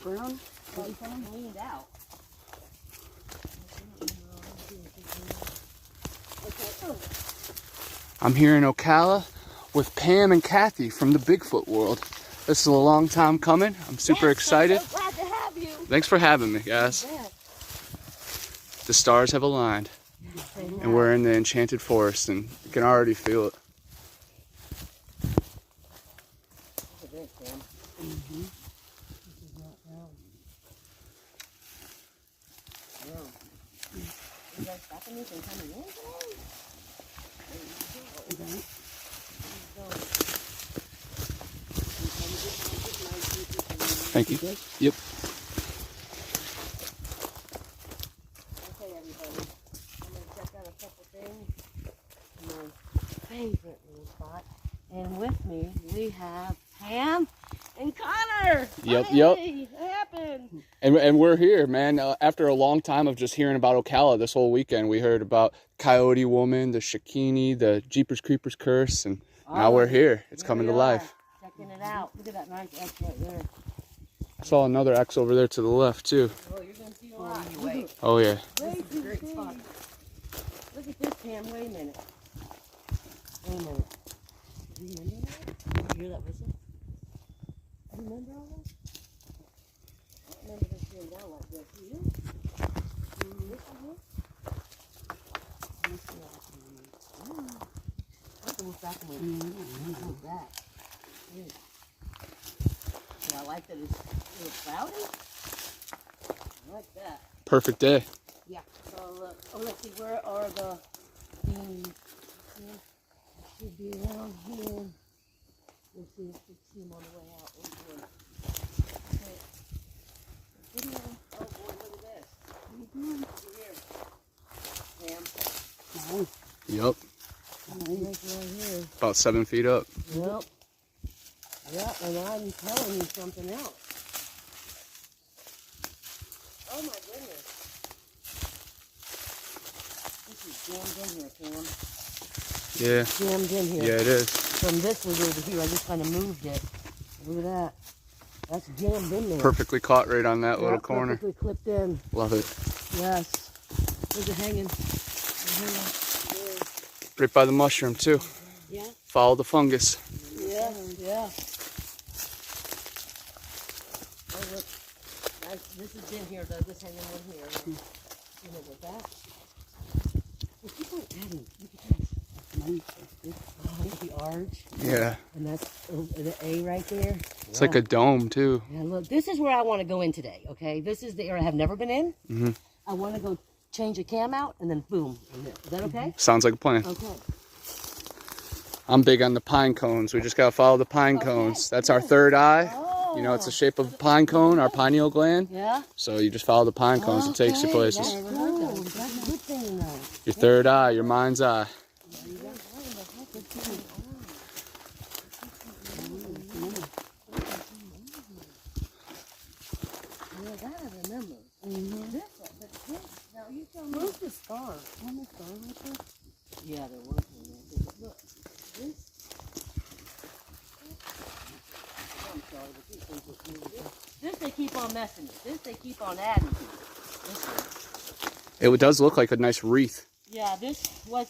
brown? Well, he's leaned out. I'm here in Ocala with Pam and Kathy from the Bigfoot world. This is a long time coming. I'm super excited. I'm so glad to have you. Thanks for having me, guys. Yeah. The stars have aligned, and we're in the enchanted forest, and you can already feel it. Look at this, Sam. Mm-hmm. This is not down. No. You guys stopping me from coming in today? Thank you. Yep. Okay, everybody. I'm going to check out a couple things. My favorite little spot. And with me, we have Pam and Connor. Yep, Finally, it happened. And we're here, man. After a long time of just hearing about Ocala this whole weekend, we heard about Coyote Woman, the Shikini, the Jeepers Creepers Curse, and now we're here. It's coming to life. Checking it out. Look at that nice X right there. I saw another X over there to the left, too. Oh, you're going to see a lot. Oh, yeah. This is a great spot. Look at this, Pam. Wait a minute. Wait a minute. Do you remember that? Did you hear that whistle? Do you remember all that? I don't remember this being down like this. Do you? This one here? I have to look back and wait. Look back. Yeah. Yeah, I like that it's a little cloudy. I like that. Perfect day. Yeah. So look. Oh, let's see. Where are the beans? Should be around here. Let's see if we see them on the way out. Okay. Video. Oh boy, look at this. Over here. Sam. Yep. Right here. About 7 feet up. Yep. Yep, and I'm telling you something else. Oh my goodness. This is jammed in here, Sam. Yeah. Jammed in here. Yeah, it is. From this was over here, I just kind of moved it. Look at that. That's jammed in there. Perfectly caught right on that little corner. Perfectly clipped in. Love it. Yes. There's a hanging. There. Right by the mushroom, too. Yeah. Follow the fungus. Yeah, yeah. Oh, look. This has been here, though. This hanging in here. You know what that? Well, keep on adding. Look at this. Oh, look at the arch. Yeah. And that's the A right there. It's like a dome, too. Yeah, look. This is where I want to go in today, okay? This is the area I have never been in. Mm-hmm. I want to go change a cam out and then boom. Is that okay? Sounds like a plan. Okay. I'm big on the pine cones. We just got to follow the pine cones. That's our third eye. You know, it's the shape of a pine cone, our pineal gland. Yeah. So you just follow the pine cones. It takes you places. That's cool. That's a good thing, though. Your third eye, your mind's eye. Yeah, that I remember. This, now you tell me. Where's the star? Where's the star right there? Yeah, there was one there. Look, this. I'm sorry, but these things look really good. This they keep on messing with. This they keep on adding to. This one. It does look like a nice wreath. Yeah, this was,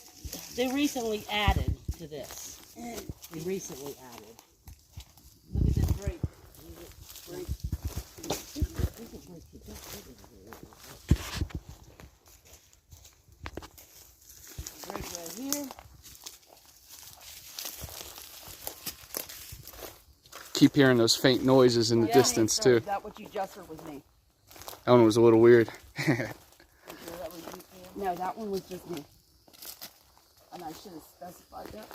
they recently added to this. They recently added. Look at this break. Break. Break right here. Keep hearing those faint noises in the distance, too. Is that what you just heard was me? That one was a little weird. No, that one was just me. And I should have specified that.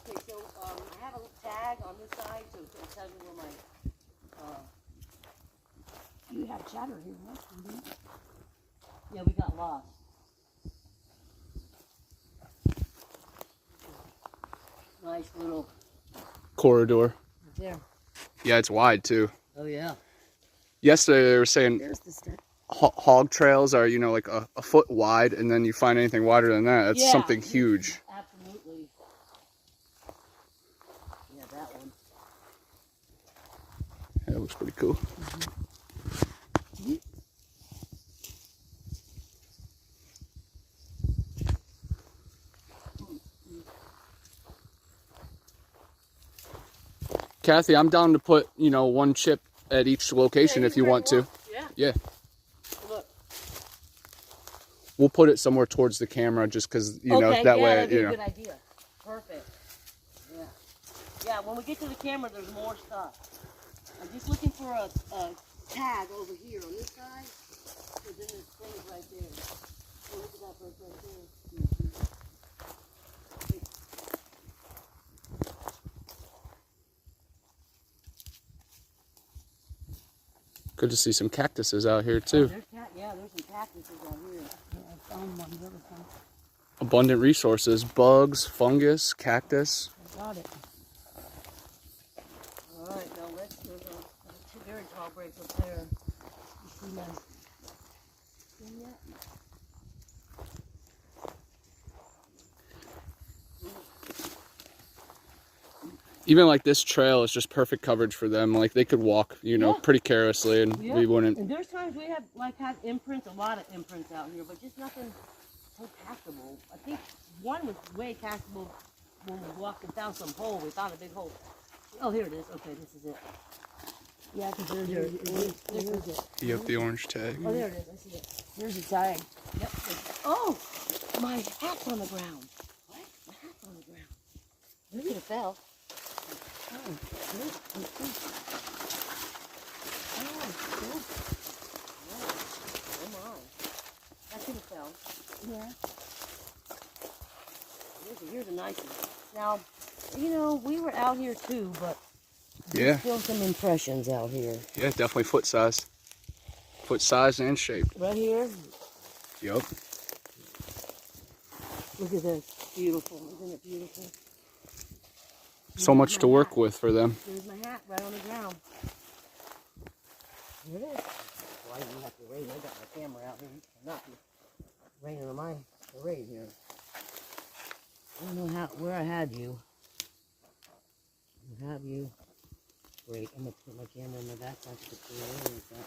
Okay, so I have a tag on this side, so it tells me where my, You have chatter here, huh? Mm-hmm. yeah, we got lost. Nice little Corridor. right there. Yeah, it's wide, too. Oh, yeah. Yesterday they were saying There's the stick. hog trails are, you know, like a foot wide, and then you find anything wider than that. That's something huge. Absolutely. Yeah, that one. looks pretty cool. Kathy, I'm down to put, you know, one chip at each location if you want to. Yeah. Look. We'll put it somewhere towards the camera just because, you know, that way, that'd be you a know. good idea. Perfect. Yeah. Yeah, when we get to the camera, there's more stuff. I'm just looking for a tag over here on this side. So then there's things right there. Oh, look at that bird right there. Good to see some cactuses out here too. There's some cactuses out here. Yeah, I found one. The other time. Abundant resources, bugs, fungus, cactus. I got it. All right, now let's do two very tall breaks up there. You see my thing yet? Even like this trail is just perfect coverage for them. Like they could walk, you know, pretty carelessly, and we wouldn't. And there's times we have had imprints, a lot of imprints out here, but just nothing so castable. I think one was way castable when we walked and found some hole. We found a big hole. Oh, here it is. Okay, this is it. Yeah, because there's it. You have the orange tag. Oh, there it is. I see it. Here's the tag. Yep. Oh, my hat's on the ground. What? My hat's on the ground. Look at it fell. Oh, good. Oh my. That could have fell. Yeah. Here's a nice one. Now, you know, we were out here too, but there's still some impressions out here. Yeah, definitely foot size. Foot size and shape. Right here. Yep. Look at this. Beautiful. Isn't it beautiful? So much to work with for them. There's my hat right on the ground. Here it is. Well, I didn't have to raise. I got my camera out here. I'm not raining on my parade here. I don't know where I had you. I have you. Great. I'm going to put my camera in the back. So I can put it like that.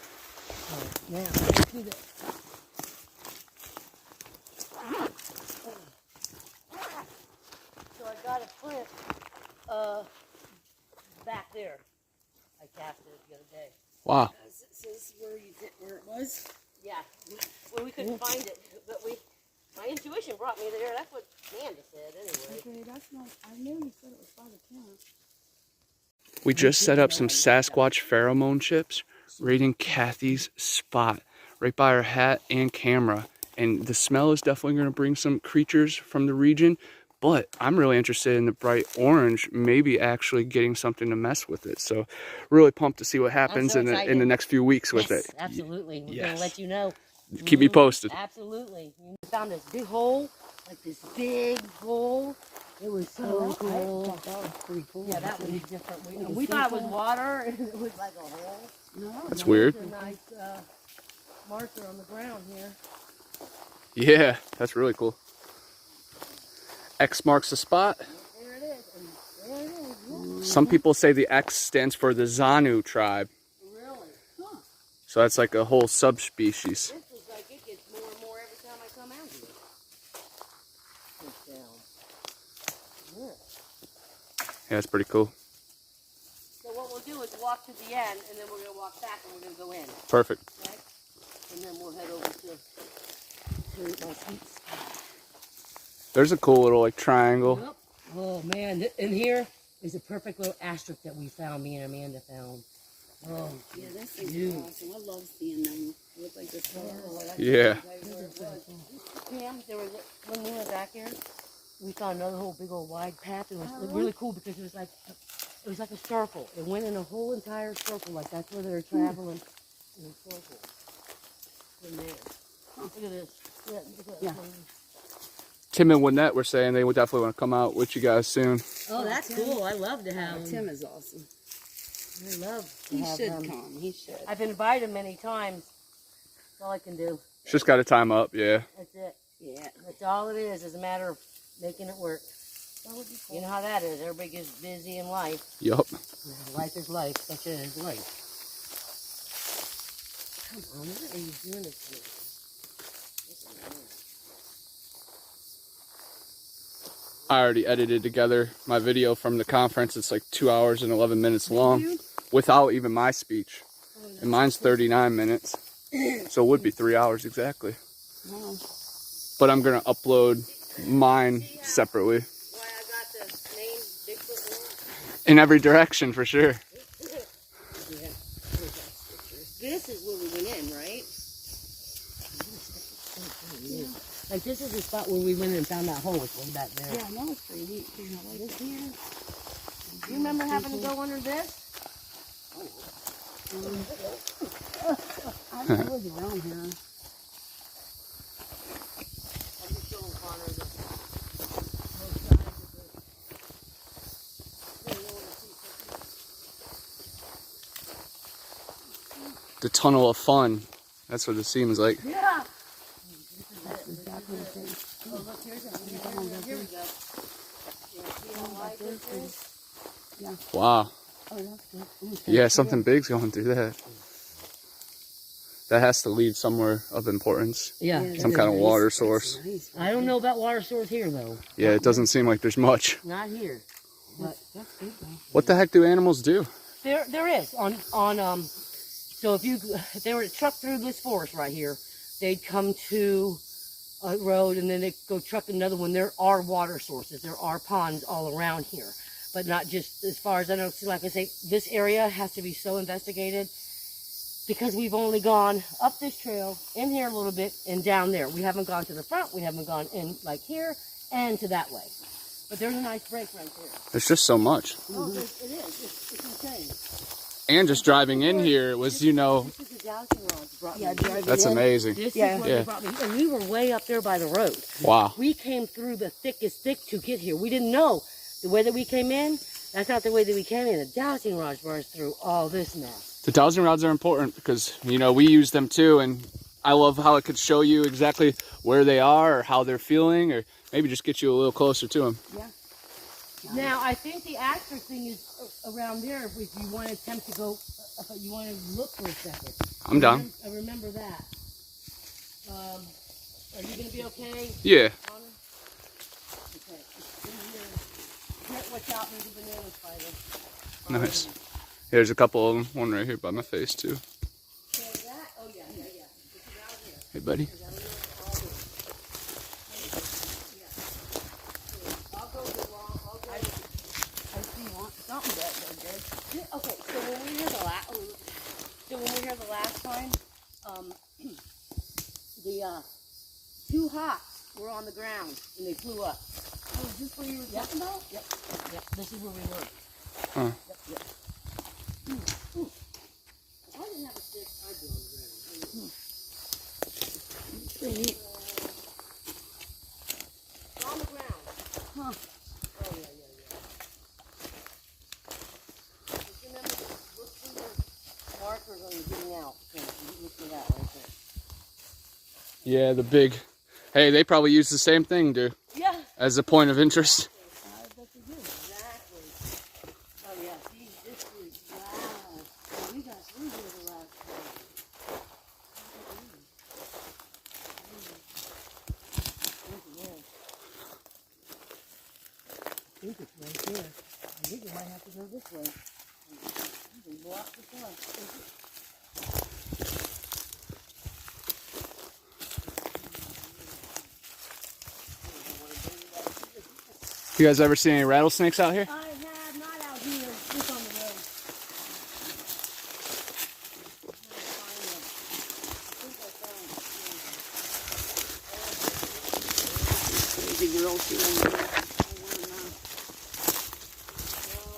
All right, now, let's do this. So I got a print back there. I casted it the other day. Wow. This is where it was. Yeah. Well, we couldn't find it, but my intuition brought me there. That's what Amanda said, anyway. Okay, that's not. I knew you said it was by the camera. We just set up some Sasquatch pheromone chips right in Kathy's spot, right by her hat and camera. And the smell is definitely going to bring some creatures from the region, but I'm really interested in the bright orange, maybe actually getting something to mess with it. So really pumped to see what happens in the next few weeks with it. Absolutely. We're going to let you know. Keep me posted. Absolutely. We found this big hole, like this big hole. It was so cool. I thought that was pretty cool. Yeah, that was different. We thought it was water, and it was like a hole. No, That's weird. It's a nice marker on the ground here. Yeah, that's really cool. X marks the spot. There it is. And there it is. Some people say the X stands for the Zanu tribe. Really? Huh. So that's like a whole subspecies. This is like it gets more and more every time I come out here. It's down. Yeah. Yeah, that's pretty cool. So what we'll do is walk to the end, and then we're going to walk back, and we're going to go in. Perfect. Okay? And then we'll head over to my sweet spot. There's a cool little like triangle. Yep. Oh man, in here is a perfect little asterisk that we found, me and Amanda found. Oh, yeah, that's awesome. I love seeing them. It looks like this. Yeah. Pam, when we were back here, we found another whole big old wide path. It was really cool because it was like a circle. It went in a whole entire circle, like that's where they were traveling in a circle. In there. Look at this. Yeah, look at that. Tim and Wynette were saying they would definitely want to come out with you guys soon. Oh, that's cool. I love to have him. Tim is awesome. I love to He have should him. come. He should. I've invited him many times. That's all I can do. Just got to time up, yeah. That's it. Yeah. That's all it is. It's a matter of making it work. That would be cool. You know how that is. Everybody gets busy in life. Yup. Life is life. Such is life. Come on, what are you doing this for? I already edited together my video from the conference. It's like 2 hours and 11 minutes long without even my speech. And mine's 39 minutes. So it would be 3 hours exactly. Wow. But I'm going to upload mine separately. Why I got the name Bigfoot? In every direction for sure. This is where we went in, right? Like this is the spot where we went and found that hole. It's way back there. Yeah, I know it's pretty neat. You know, like this here. You remember having to go under this? I don't know what's around here. I'm just showing Connor the The tunnel of fun. That's what it seems like. Yeah. That's exactly the same. Oh, look, here's it. Here we go. You see how wide this is? Yeah. Wow. Oh, that's good. Yeah, something big's going through that. That has to lead somewhere of importance. Yeah. Some kind of water source. Nice. I don't know about water source here though. Yeah, it doesn't seem like there's much. Not here. But That's good though. What the heck do animals do? there is on so if they were to truck through this forest right here, they'd come to a road and then they go truck another one. There are water sources. There are ponds all around here, but not just as far as I know. See, like I say, this area has to be so investigated because we've only gone up this trail, in here a little bit, and down there. We haven't gone to the front. We haven't gone in like here and to that way. But there's a nice break right there. There's just so much. Oh, it is. It's insane. And just driving in here, it was, you know, This is the dowsing rod brought me. Yeah, driving that's in. amazing. This Yeah. is what Yeah. they brought me. And we were way up there by the road. Wow. We came through the thickest thick to get here. We didn't know the way that we came in. That's not the way that we came in. The dowsing rods brought us through all this mess. The dowsing rods are important because, you know, we use them too. And I love how it could show you exactly where they are or how they're feeling, or maybe just get you a little closer to them. Yeah. Now, I think the actor thing is around there if you want to attempt to go, if you want to look for a second. I'm down. I remember that. Are you going to be okay? Yeah. Connor? Okay. Watch out, there's a banana spider. Nice. There's a couple of them. One right here by my face too. So that, oh yeah. This is out here. Hey, buddy. I'll go along. I see something that they're good. Okay, so when we were here the last time, the two hawks were on the ground and they flew up. Oh, is this where you were talking about? Yep. This is where we were. Huh. Yep. Ooh. If I didn't have a stick, I'd be on the ground. Pretty neat. It's on the ground. Huh. Oh yeah. Just remember to look for your markers when you're getting out. Okay, look for that right there. Yeah, the big. Hey, they probably use the same thing, dude, Yeah. as a point of interest. Exactly. Oh yeah, see, this is, wow. So we got through here the last time. I think it's right there. I think we might have to go this way. You can block the front. You guys ever seen any rattlesnakes out here? I have not out here, just on the road. Crazy girl feeling good.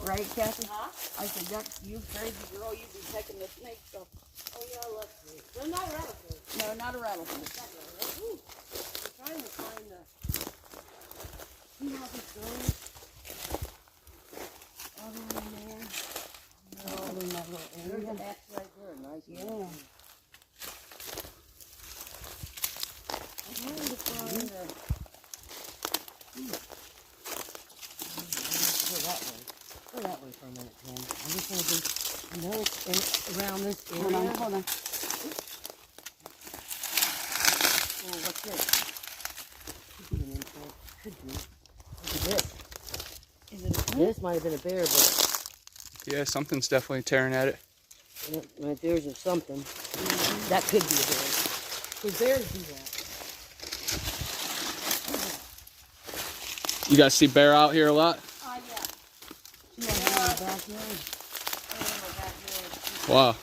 Right, Kathy? Huh? I said, that's you crazy girl. You be taking the snakes off. Oh yeah, look. They're not rattlesnakes. No, not a rattlesnake. Ooh. I'm trying to find the... See how this goes? All the way in there. Oh, in that little There's area. an X right there. Nice. Yeah. I'm trying to find the... Go that way for a minute, Tim. I just want to be... I know it's around this area. Hold on. Oh, what's this? Could be an imprint. Could be. Look at this. Is it a print? This might have been a bear, but Yeah, something's definitely tearing at it. yep, right there's a something. That could be a bear. Because bears do that. You guys see bear out here a lot? Oh, yeah. She went in the backyard. Wow.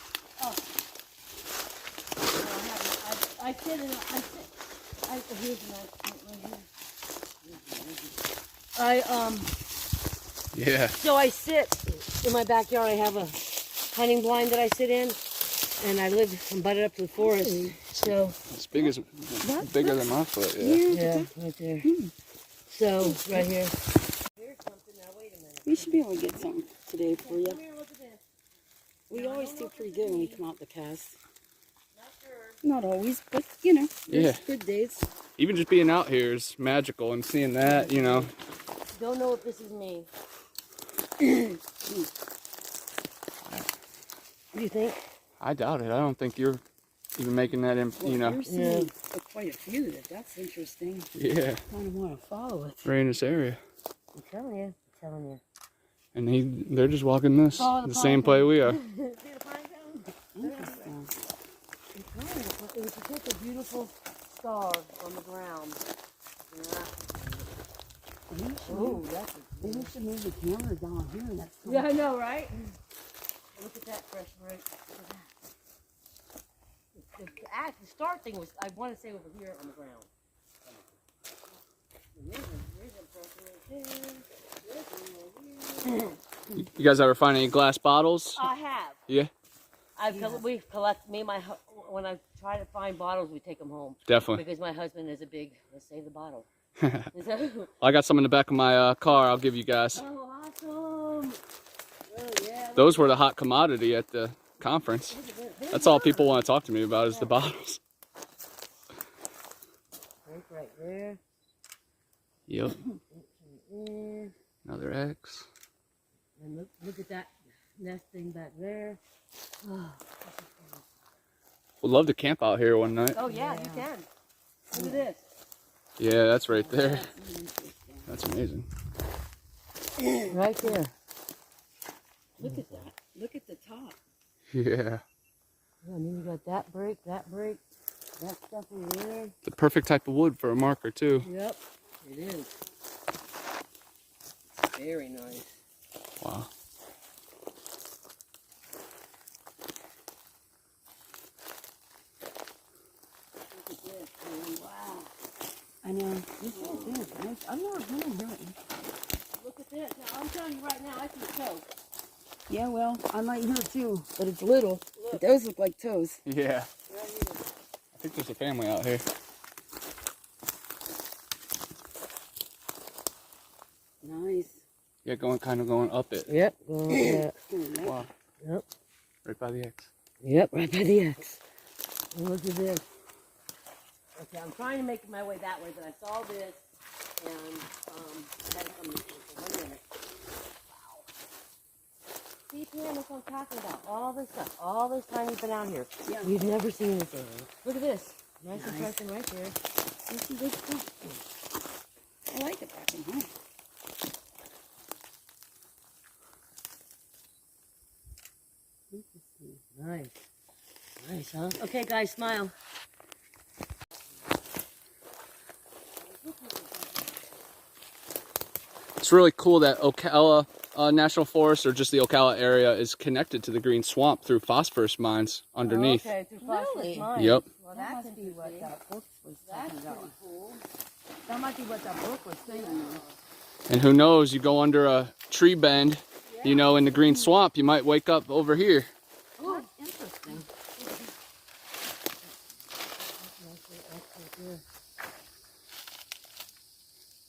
Yeah. So I sit in my backyard. I have a hunting blind that I sit in, and I'm butted up to the forest. So It's big as bigger than my foot. Yeah. yeah, right there. So right here. Here's something. Now wait a minute. We should be able to get something today for you. Come here, look at this. We always do pretty good when we come out the cast. Not sure. Not always, but you know, there's Yeah. good days. Even just being out here is magical, and seeing that, you know. Don't know if this is me. What do you think? I doubt it. I don't think you're even making that, Well, you know. you're seeing quite a few. That's interesting. Yeah. Kind of want to follow it. Right in this area. I'm telling you. I'm telling you. And they're just walking this. Follow the The same pine play we are. See the pine cone? Interesting. It was just a beautiful star on the ground. Yeah. Oh, that's Maybe we should move the camera down here. That's yeah, I know, right? Look at that fresh break. Look at that. The star thing was, I want to say, over here on the ground. There's a person right there. You guys ever find any glass bottles? I have. Yeah, We collect, when I try to find bottles, we take them home. definitely. Because my husband is a big, let's save the bottle. I got some in the back of my car. I'll give you guys. Oh, awesome. Oh, yeah. Those were the hot commodity at the conference. That's all people want to talk to me about is the bottles. Right there. Yep. And Another X. look at that nesting back there. Oh, Would love to camp out here one night. oh yeah, you can. Look at this. Yeah, that's right there. That's amazing. Right there. Look at that. Look at the top. Yeah. Yeah, and then you got that break. That stuff over there. The perfect type of wood for a marker too. Yep, it is. Very nice. Wow. Look at this. Man. Wow. I know. This whole thing is nice. I've never been in here. Look at this. Now, I'm telling you right now, I see a toe. Yeah, well, I might hear too, but it's little. But those look like toes. Yeah. Right here. I think there's a family out here. Nice. Yeah, kind of going up it. Yep. Yeah. Wow. Yep. Right by the X. Yep, right by the X. And look at this. Okay, I'm trying to make my way that way, but I saw this, and I had to come this way for 1 minute. Wow. See, Pam, that's what I'm talking about. All this stuff, all this time we've been out here. Yeah. We've never seen this area. Look at this. Nice Nice. impression right there. This is good stuff. I like it back in home. Nice. Nice, huh? Okay, guys, smile. It's really cool that Ocala National Forest, or just the Ocala area, is connected to the Green Swamp through phosphorus mines underneath. Okay, through phosphorus Really? mines. Yep. Well, That that's must be what interesting. that book was That's talking pretty about. cool. That might be what that book was saying. And who knows, you go under a tree bend, you know, in the Green Swamp, you might wake up over here. Oh, that's interesting.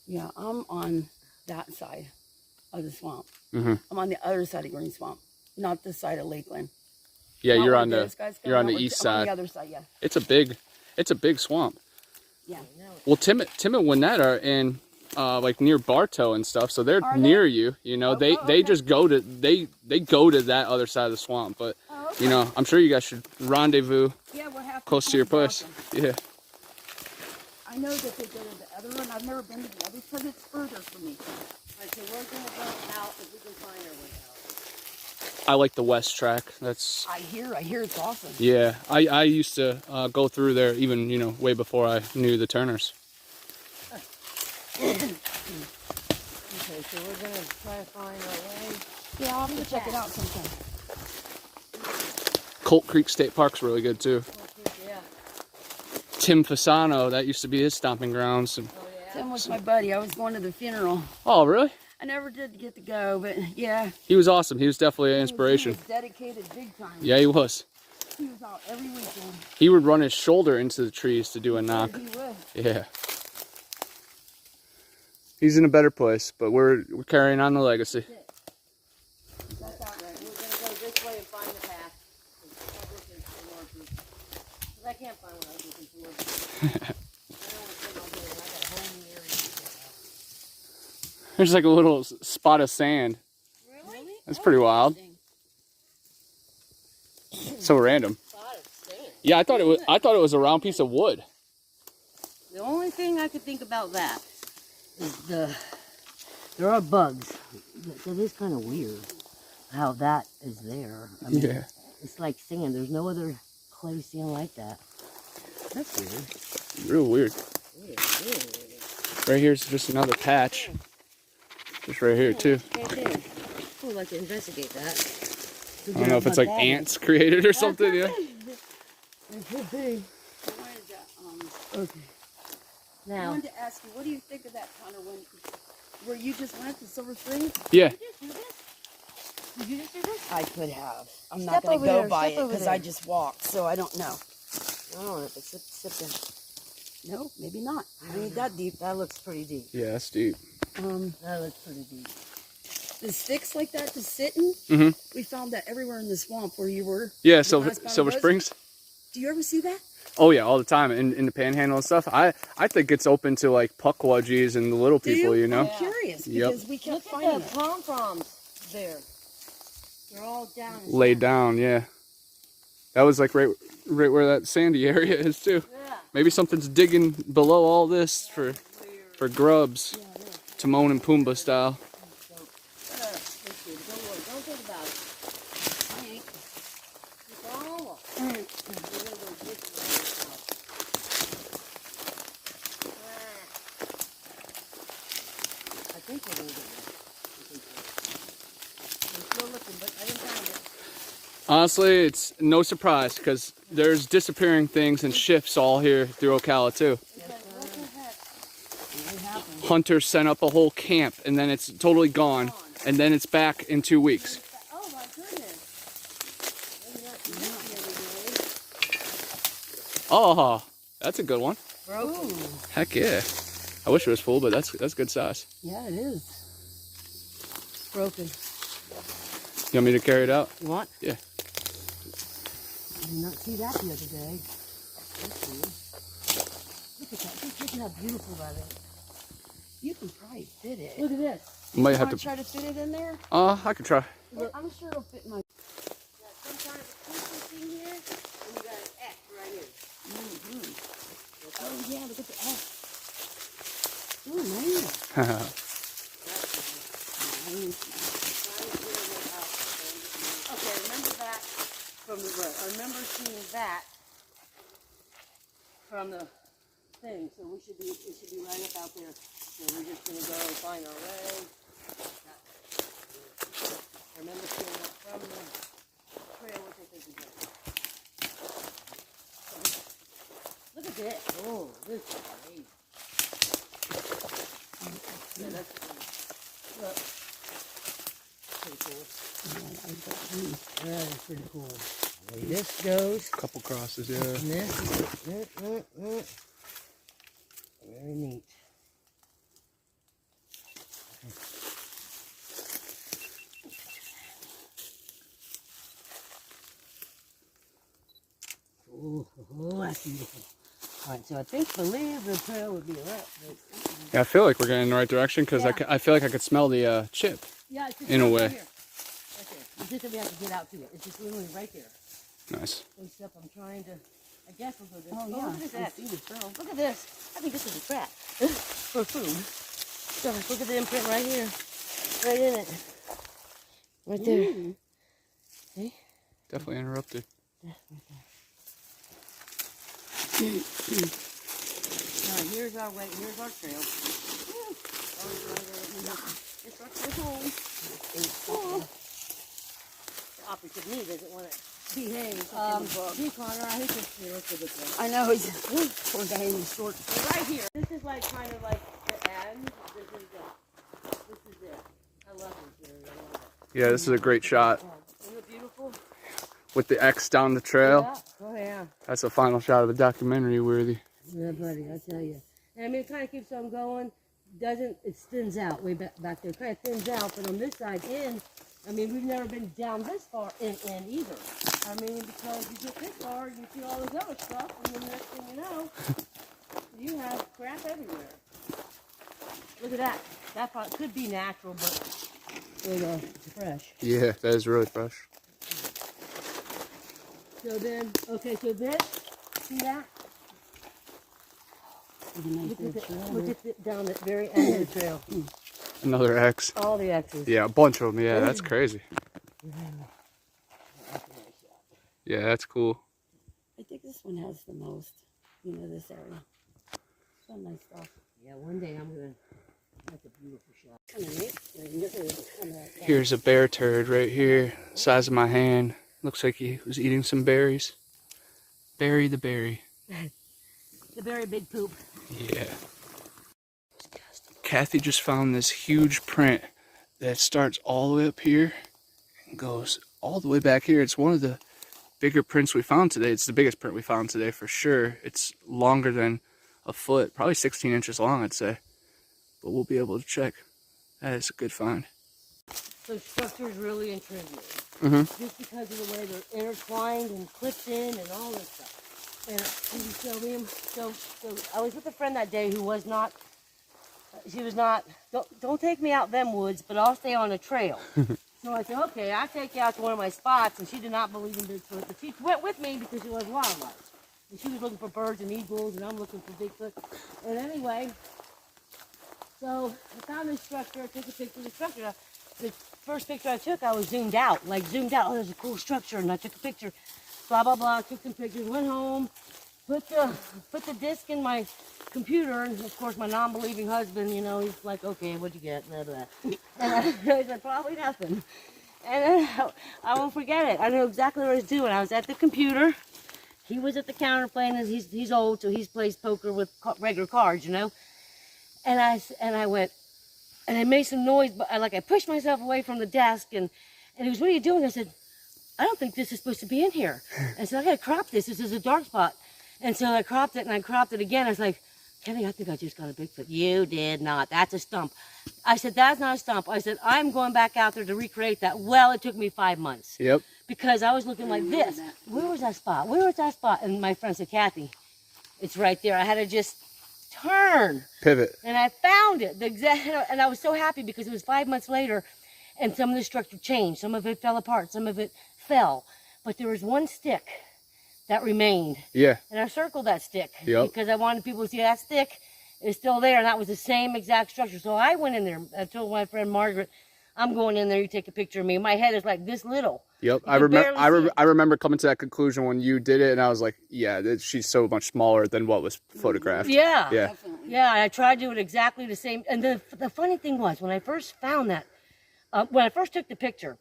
Yeah, I'm on that side of the swamp. Mm-hmm. I'm on the other side of Green Swamp, not this side of Lakeland. Yeah, Not you're where on the those guys go, you're on not the where- east I'm on side. the other side, yeah. It's a big swamp. Yeah. Well, Tim and Wynette are in like near Bartow and stuff, so they're Are they? near you. You know, they okay. just go to they go to that other side of the swamp. But Oh, okay. you know, I'm sure you guys should rendezvous Yeah, we'll have close to your come place. walking. Yeah. I know that they go to the other one. I've never been to the other because it's further for me. Alright, so we're gonna go out if we can find our way out. I like the west track. That's I hear it's awesome. yeah. I used to go through there even way before I knew the Turners. Okay, so we're gonna try to find our way. Yeah, I'll have to check it out sometime. Colt Creek State Park's really good too. Yeah. Tim Fasano, that used to be his stomping grounds. And, Oh yeah. Tim was my buddy. I was going to the funeral. oh, really? I never did get to go, but yeah. He was awesome. He was definitely an inspiration. He was dedicated big time. Yeah, he was. He was out every weekend. He would run his shoulder into the trees to do a knock. He would. Yeah. He's in a better place, but we're carrying on the legacy. That's out right. We're gonna go this way and find the path. Because I can't find what I was looking for. I don't want to spend all day. I got a whole new area to check out. There's like a little spot of sand. Really? That's pretty wild. So random. Spot of sand. Yeah, I thought it was a round piece of wood. The only thing I could think about that is there are bugs. That is kind of weird how that is there. I mean, Yeah. it's like sand. There's no other clay sand like that. That's weird. Real weird. Weird. Right here's just another patch. Just right here too. Right there. We'd like to investigate that. I don't know if it's like ants created or something. Yeah. It could be. Okay. I Now. wanted to ask you, what do you think of that, Connor, where you just went to Silver Springs? Yeah. Did you just do this? I could have. I'm Step not going over to go there, by step it over because there. I just walked, so I don't know. I don't know if it's step in. No, maybe not. I ain't that deep. That looks pretty deep. Yeah, that's deep. That looks pretty deep. The sticks like that to sit in, Mhm. we found that everywhere in the swamp where you were. Yeah, The Silver last time Silver was? Springs. Do you ever see that? Oh yeah, all the time in the Panhandle and stuff. I think it's open to like puckwudgies and the little Do people, you know. I'm curious Yep. because we kept Look finding at the it. pom-poms there. They're all down. Laid down, yeah. That was like right where that sandy area is too. Yeah. Maybe something's digging below all this for grubs, Timon and Pumbaa style. Don't worry. Don't think about it. I ain't. It's all up. We're gonna go this way. I think we're gonna get there. I'm still looking, but I didn't find it. Honestly, it's no surprise because there's disappearing things and shifts all here through Ocala too. Hunters sent up a whole camp and then it's totally gone and then it's back in 2 weeks. Oh my goodness. Maybe not too messy every day. Oh, that's a good one. Broken. Heck yeah. I wish it was full, but that's good size. Yeah, it is. Broken. You want me to carry it out? You want? Yeah. I did not see that the other day. Let's see. Look at that. Just look at how beautiful that is. You can probably fit it. Look at this. Might You have want to to. try to fit it in there? I could try. I'm sure it'll fit my. You got some kind of a twisted thing here, and you got an X right here. Oh yeah, look at the X. Oh man. Okay, remember that from the road. I remember seeing that from the thing. So it should be right up out there. So we're just gonna go find our way. I remember seeing that from the trail, which I think we did. Look at this. Oh, this is great. Yeah, that's cool. Look. Pretty cool. That is pretty cool. The way this goes. Couple crosses, yeah. And this. Very neat. Oh, that's beautiful. Alright, so I believe the trail would be right. Yeah, I feel like we're getting in the right direction because I feel like I could smell the chip. Yeah, it's just In a right way. Here. Right there. It's just that we have to get out to it. It's just literally right there. Nice. Except I'm trying to, I I guess we'll go this. Oh, Look yeah. at this. I see the trail. Look at this. I think this is a trap for food. Gosh, look at the imprint right here. Right in it. Right there. Ooh. See? Definitely interrupted. Yeah, right there. Now, here's our way. Here's our trail. It's our trail home. Oh. The opposite me doesn't want to behave. Gee, Connor, I hate this here. Let's go this way. I know, he's poor guy in his shorts. Right here. This is like kind of like the end. This is it. I love this area. I love it. Yeah, this is a great shot. Isn't it beautiful? With the X down the trail. Yeah. Oh yeah. That's a final shot of the documentary worthy. Yeah, buddy, I tell you. And I mean, it kind of keeps on going. It thins out way back there. It kind of thins out, but on this side in, I mean, we've never been down this far in either. I mean, because you get this far, you see all this other stuff, and then the next thing you know, you have crap everywhere. Look at that. That part could be natural, but it's fresh. Yeah, that is really fresh. So then, okay, so this, see that? Look at it down the very end of the trail. Another X. All the X's. Yeah, a bunch of them. Yeah, that's crazy. Yeah, that's cool. I think this one has the most, this area. Some nice stuff. Yeah, one day I'm going to, that's a beautiful shot. Kind of neat. Here's a bear turd right here, size of my hand. Looks like he was eating some berries. Berry the berry. The very big poop. Yeah. Kathy just found this huge print that starts all the way up here and goes all the way back here. It's one of the bigger prints we found today. It's the biggest print we found today for sure. It's longer than a foot, probably 16 inches long, I'd say. But we'll be able to check. That is a good find. So structures really intrigue me. Mm-hmm. Just because of the way they're intertwined and clipped in and all this stuff. And can you show me them? So I was with a friend that day who was not, she was not, don't take me out them woods, but I'll stay on a trail. So I said, okay, I'll take you out to one of my spots. And she did not believe in Bigfoot, but she went with me because she loves wildlife. And she was looking for birds and eagles, and I'm looking for Bigfoot. And anyway, so I found this structure, I took a picture of the structure. The first picture I took, I was zoomed out. Oh, there's a cool structure, and I took a picture. Blah, blah, blah, took some pictures, went home, put the disc in my computer, and of course my non-believing husband, he's like, okay, what'd you get? Blah, blah. And I said, probably nothing. And then I won't forget it. I know exactly what I was doing. I was at the computer. He was at the counter playing, and he's old, so he plays poker with regular cards, And I went, and I made some noise, but I pushed myself away from the desk, and he was, what are you doing? I said, I don't think this is supposed to be in here. I said, I gotta crop this. This is a dark spot. And so I cropped it, and I cropped it again. I was like, Kenny, I think I just got a Bigfoot. You did not. That's a stump. I said, that's not a stump. I said, I'm going back out there to recreate that. Well, it took me 5 months. Yep. Because I was looking like this. Where was that spot? Where was that spot? And my friend said, Kathy, it's right there. I had to just turn. Pivot. And I found it. And I was so happy because it was 5 months later, and some of the structure changed. Some of it fell apart. Some of it fell. But there was one stick that remained. Yeah. And I circled that stick. Yep. Because I wanted people to see that stick is still there. And that was the same exact structure. So I went in there. I told my friend Margaret, I'm going in there. You take a picture of me. My head is like this little. Yep. I remember coming to that conclusion when you did it, and I was like, yeah, she's so much smaller than what was photographed. Yeah. Yeah. Definitely. Yeah. I tried to do it exactly the same. And the funny thing was, when I first found that, when I first took the picture,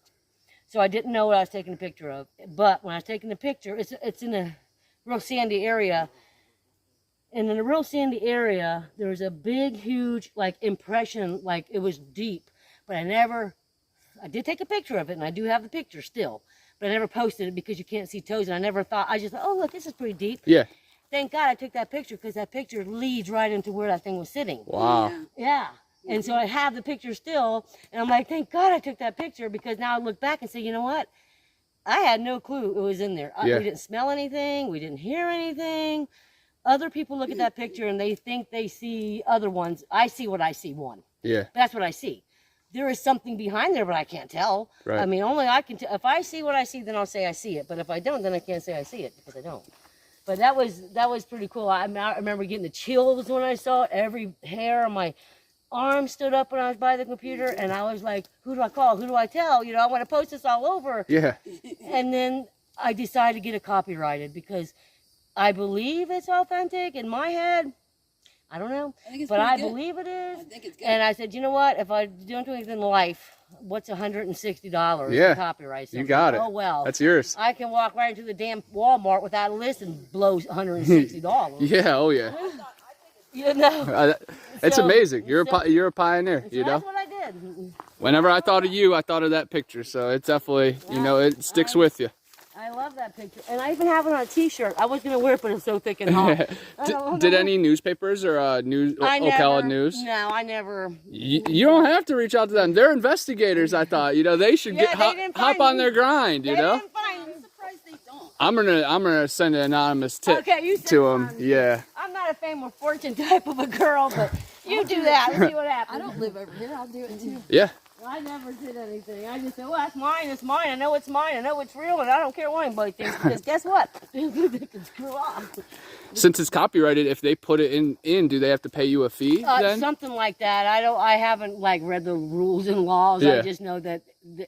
so I didn't know what I was taking a picture of. But when I was taking the picture, it's in a real sandy area. And in a real sandy area, there was a big, huge, impression, it was deep. But I did take a picture of it, and I do have the picture still. But I never posted it because you can't see toes, and I just thought, oh, look, this is pretty deep. Yeah. Thank God I took that picture, because that picture leads right into where that thing was sitting. Wow. Yeah. And so I have the picture still, and I'm like, thank God I took that picture, because now I look back and say, you know what? I had no clue it was in there. Yeah. We didn't smell anything. We didn't hear anything. Other people look at that picture, and they think they see other ones. I see what I see, one. Yeah. That's what I see. There is something behind there, but I can't tell. Right. I mean, only I can tell. If I see what I see, then I'll say I see it. But if I don't, then I can't say I see it, because I don't. But that was pretty cool. I remember getting the chills when I saw it. Every hair on my arm stood up when I was by the computer, and I was like, who do I call? Who do I tell? You know, I want to post this all over. Yeah. And then I decided to get it copyrighted because I believe it's authentic in my head. I don't know, but I believe it is. I think it's good. And I said, you know what? If I don't do anything in life, what's $160 Yeah, to copyright something? You got it. Oh, well. That's yours. I can walk right into the damn Walmart without a list and blow $160. Yeah, oh yeah. You know? It's So- amazing. You're a pioneer, So you know? that's what I did. Whenever I thought of you, I thought of that picture. So it's definitely, you know, it sticks with you. I love that picture. And I even have it on a t-shirt. I was going to wear it, but it's so thick and hot. Did any newspapers or Ocala News? No, I never. You don't have to reach out to them. They're investigators, I thought. You know, they should Yeah, they didn't hop find on me. their grind, you They know? didn't find me. I'm surprised they don't. I'm gonna send an anonymous tip Okay, you send to them. anonymous. Yeah. I'm not a fame or fortune type of a girl, but you do that. Let's see what happens. I don't live over here. I'll do it too. Yeah. I never did anything. I just said, well, that's mine. It's mine. I know it's mine. I know it's real, and I don't care what anybody thinks. Because guess what? They can screw off. Since it's copyrighted, if they put it in, do they have to pay you a fee then? Something like that. I haven't like read the rules and laws. Yeah. I just know that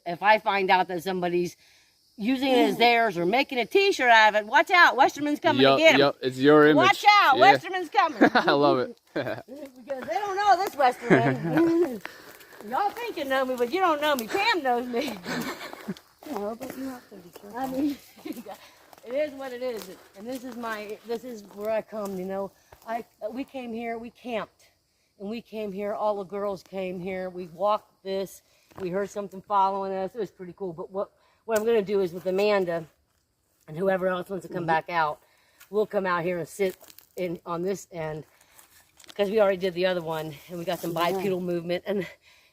if I find out that somebody's using it as theirs or making a T-shirt out of it, watch out. Westerman's coming to get 'em. Yep, it's your image. Watch out. Yeah. Westerman's coming. I love it. Because they don't know this Westerman. Y'all think you know me, but you don't know me. Pam knows me. No, but you have to be careful. I mean, it is what it is. And this is where I come, you know. We came here, we camped. And we came here, all the girls came here. We walked this. We heard something following us. It was pretty cool. But what I'm going to do is with Amanda and whoever else wants to come back out, we'll come out here and sit on this end. Because we already did the other one. And we got some bipedal movement. And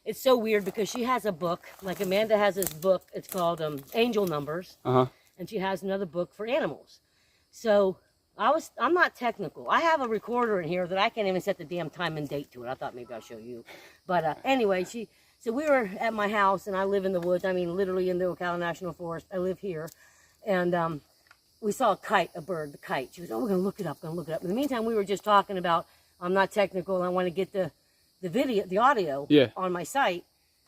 it's so weird because she has a book. Like Amanda has this book. It's called Angel Numbers. Uh-huh. And she has another book for animals. So I'm not technical. I have a recorder in here that I can't even set the damn time and date to it. I thought maybe I'll show you. But anyway, so we were at my house, and I live in the woods. I mean, literally in the Ocala National Forest. I live here. And we saw a kite, a bird, the kite. She was, oh, we're going to look it up, In the meantime, we were just talking about, I'm not technical, and I want to get the video, the audio on my site.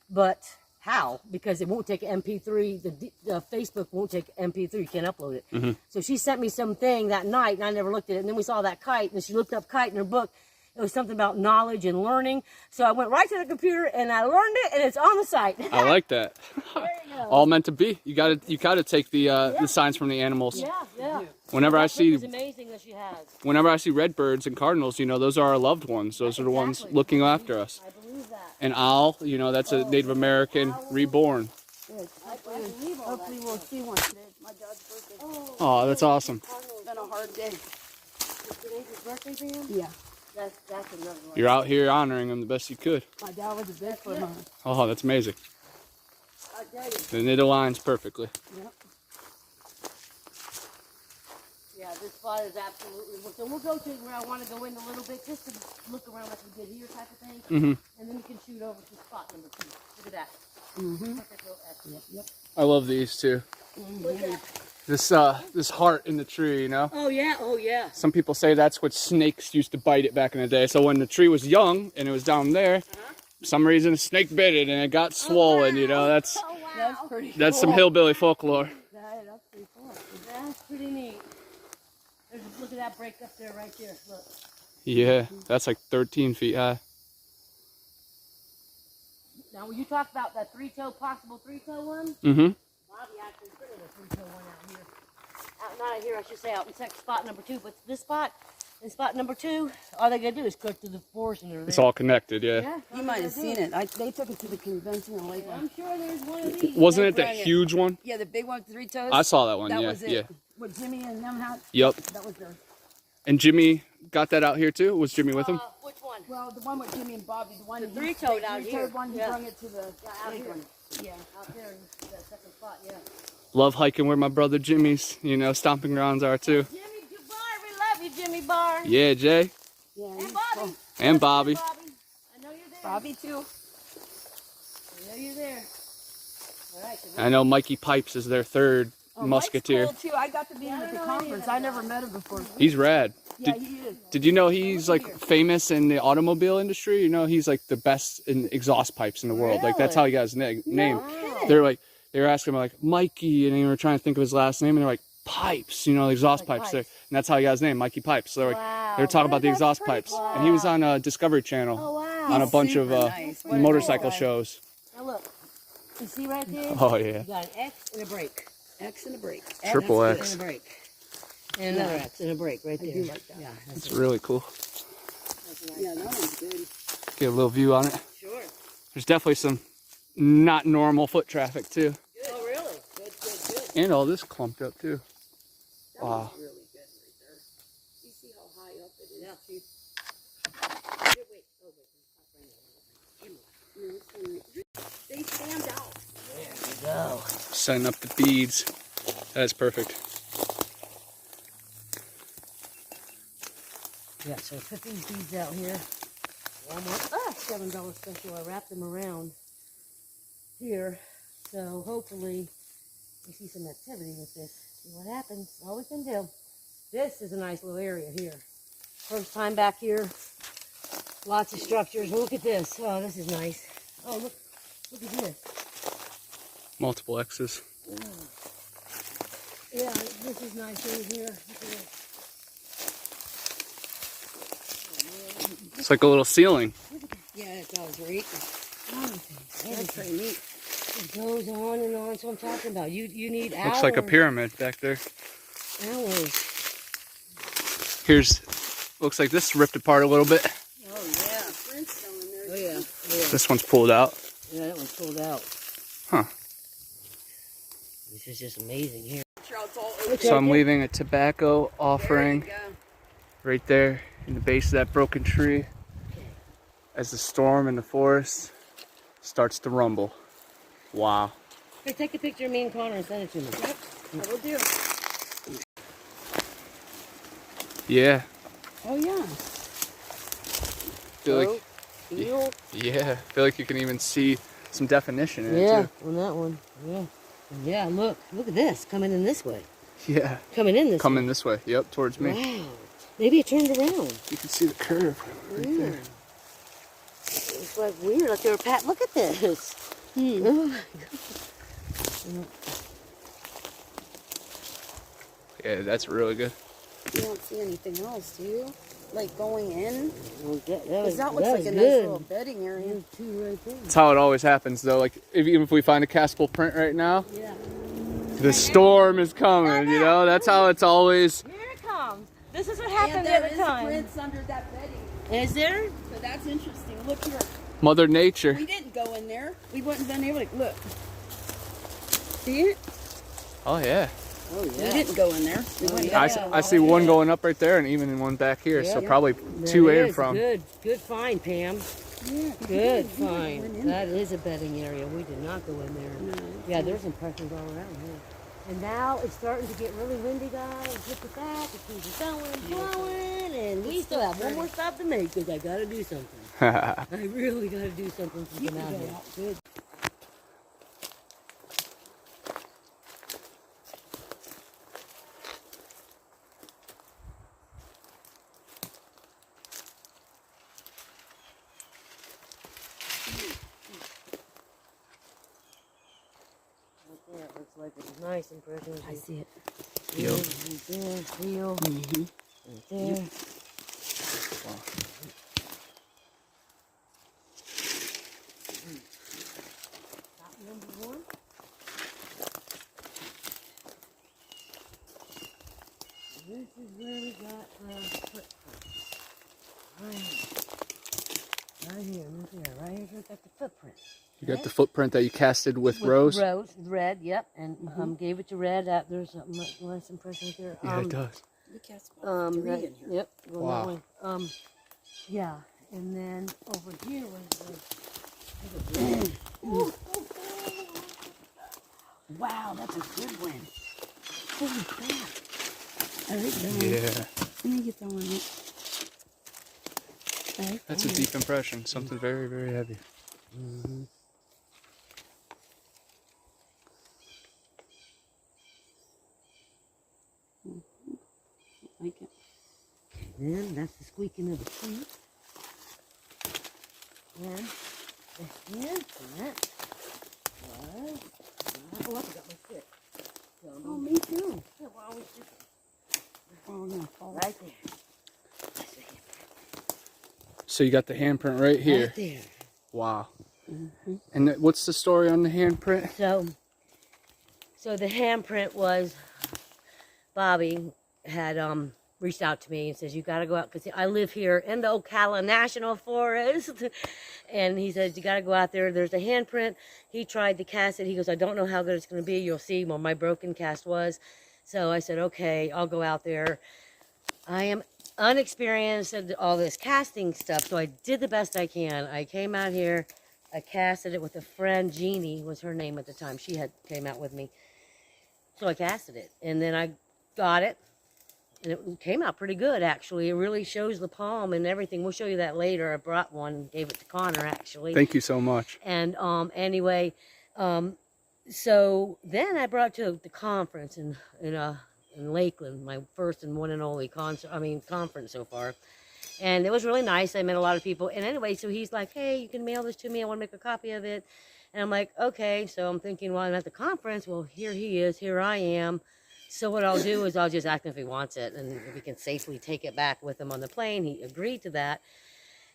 But how? Because it won't take an MP3. The Facebook won't take MP3. You can't upload it. Mm-hmm. So she sent me something that night, and I never looked at it. And then we saw that kite, and she looked up kite in her book. It was something about knowledge and learning. So I went right to the computer, and I learned it, and it's on the site. I like that. There you go. All meant to be. You gotta take the signs from the animals. Yeah. Whenever I see It's amazing that she has. Whenever I see redbirds and cardinals, you know, those are our loved ones. Those are the ones Exactly. looking after us. I believe that. An owl, you know, that's a Native American reborn. Hopefully we'll see one today. It's my dad's birthday. Oh, that's awesome. It's been a hard day. Today's his birthday for him? Yeah. That's another one. You're out here honoring them the best you could. My dad was a Bigfoot hunter. Oh, that's amazing. I tell you. They knit aligns perfectly. Yep. Yeah, this spot is absolutely. So we'll go to where I want to go in a little bit, just to look around like we did here, type of thing. Mm-hmm. And then you can shoot over to spot number 2. Look at that. Mm-hmm. Perfect little X. Yep. I love these too. Look at that. This heart in the tree, you know? Oh yeah. Some people say that's what snakes used to bite it back in the day. So when the tree was young and it was down there, for some reason a snake bit it and it got swollen, you know? That's Oh wow. That's pretty that's some hillbilly folklore. That's pretty cool. That's pretty neat. Look at that break up there, right there. Look. Yeah, that's like 13 feet high. Now, when you talk about that possible three-toe one, Mm-hmm. Bobby actually printed a three-toe one out here. Not out here, I should say, out in spot number 2. But this spot, in spot number 2, all they gotta do is cut through the forest and they're there. It's all connected, yeah. Yeah, You might have seen it. They took it to the convention in Lakeland. I'm sure there's one of these. Wasn't it They the bring huge one? Yeah, the big one with 3 toes. I saw that one, That yeah, was it. yeah. What Jimmy and them had. Yep. That was theirs. And Jimmy got that out here too? Was Jimmy with him? Which one? Well, the one with Jimmy and Bobby, the one The he- three-toed the out three-toed here. one, he Yeah. brung it to the out here. Lakeland. Yeah. Out there in that second spot, yeah. Love hiking where my brother Jimmy's, you know, stomping grounds are too. Jimmy Bar, we love you, Jimmy Bar. Yeah, Jay. Yeah. And Bobby. And Bobby. I know you're there. Bobby too. I know you're there. All right. So I know Mikey Pipes is their third musketeer. Mike's cool too. I got to meet him at the conference. I never met him before. He's rad. Yeah, he is. Did you know he's like famous in the automobile industry? You know, he's like the best in exhaust pipes in the world. Like that's how he got his name. They were asking him like Mikey, and they were trying to think of his last name, and they're like Pipes, you know, exhaust pipes. And that's how he got his name, Mikey Pipes. So they were talking about the exhaust pipes, and he was on Discovery Channel on a bunch of motorcycle shows. Now look, you see right there? Oh yeah. You got an X and a brake. X and a brake. Triple X. And a brake. And another X and a brake right there. I do like that. Yeah, It's really cool. Yeah, that one's good. Get a little view on it. Sure. There's definitely some not normal foot traffic too. Good. Oh, really? Good, good, good. And all this clumped up too. That Wow. one's really good right there. You see how high up it is? Yeah. Too? They stand out. There you go. Setting up the beads. That is perfect. Yeah, so I put these beads out here. Walmart, $7 special. I wrapped them around here. So hopefully we see some activity with this. See what happens. All we can do. This is a nice little area here. First time back here. Lots of structures. Look at this. Oh, this is nice. Oh, look at this. Multiple X's. Yeah, this is nice in here. Look at this. It's like a little ceiling. Yeah, it does, right? That's pretty neat. It goes on and on. That's what I'm talking about. You need hours. Looks like a pyramid back there. Hours. Looks like this ripped apart a little bit. Oh, yeah. Print's still in there. Oh, yeah. This one's pulled out. Yeah, that one's pulled out. Huh. This is just amazing here. It's all open. So I'm leaving a tobacco offering There you go. right there in the base of that broken tree as the storm in the forest starts to rumble. Wow. Hey, take a picture of me and Connor and send it to me. Yep, I will do. Yeah. Oh, yeah. Feel like, Feel. feel like you can even see some definition in Yeah, it too. on that one. Yeah. Yeah, look at this coming in this way. Yeah. Coming in this way. Coming this way. Yep, towards me. Wow. Maybe it turned around. You can see the curve right there. It's like weird, like they were pat. Look at this. Oh my God. Yeah, that's really good. You don't see anything else, do you? Like going in? Well, Because that looks that like was a good. nice little bedding area. Two right there. That's how it always happens though. Like even if we find a castable print right now, Yeah. the storm is coming, you know? That's how it's always. Here it comes. This is what happened And the there other is time. prints under that bedding. Is there? So that's interesting. Look here. Mother Nature. We didn't go in there. We wouldn't have been able to look. See it? Oh yeah. Oh We didn't go in there. We went I see one going up right there and even one back here. So Yeah. probably There two it in is. from. Good find, Pam. Yeah, Good find. That is a bedding area. We did not go in there. No. Yeah, there's impressions all around here. And now it's starting to get really windy, guys. Look at that. The trees are going, blowing, and we still have one more stop to make because I got to do something. I really got to do something to come out here. Good. Right there, it looks like it's nice impressions. I see it. Feel. Right there, feel. Mm-hmm. Right there. Stop number one. This is where we got the footprint. Right here, look here. Right here, we got the footprint. You got the footprint that you casted with Rose? Rose, red, yep. And gave it to red. There's a nice impression right there. Yeah, it does. We cast about 3 Right, in here. yep. Well, Wow. that one. Yeah. And then over here was Wow, that's a good one. Holy crap. I like that one. Yeah. Let me get that one. I like That's that a deep impression. Something very, very heavy. like it. Then that's the squeaking of the teeth. And the handprint was, oh, I forgot my stick. Oh, me too. Yeah, we're always different. Oh, yeah. Fall Right there. That's the handprint. So you got the handprint right here. Right there. Wow. And what's the story on the handprint? So the handprint was, Bobby had reached out to me and says, you got to go out, because I live here in the Ocala National Forest. And he said, you got to go out there. There's a handprint. He tried to cast it. He goes, I don't know how good it's going to be. You'll see what my broken cast was. So I said, okay, I'll go out there. I am unexperienced at all this casting stuff, so I did the best I can. I came out here. I casted it with a friend. Jeannie was her name at the time. She had came out with me. So I casted it. And then I got it. And it came out pretty good, actually. It really shows the palm and everything. We'll show you that later. I brought one and gave it to Connor, actually. Thank you so much. And anyway, so then I brought it to the conference in Lakeland, my first and one and only conference so far. And it was really nice. I met a lot of people. And anyway, so he's like, hey, you can mail this to me. I want to make a copy of it. And I'm like, okay. So I'm thinking, well, I'm at the conference. Well, here he is. Here I am. So what I'll do is I'll just ask him if he wants it. And if he can safely take it back with him on the plane. He agreed to that.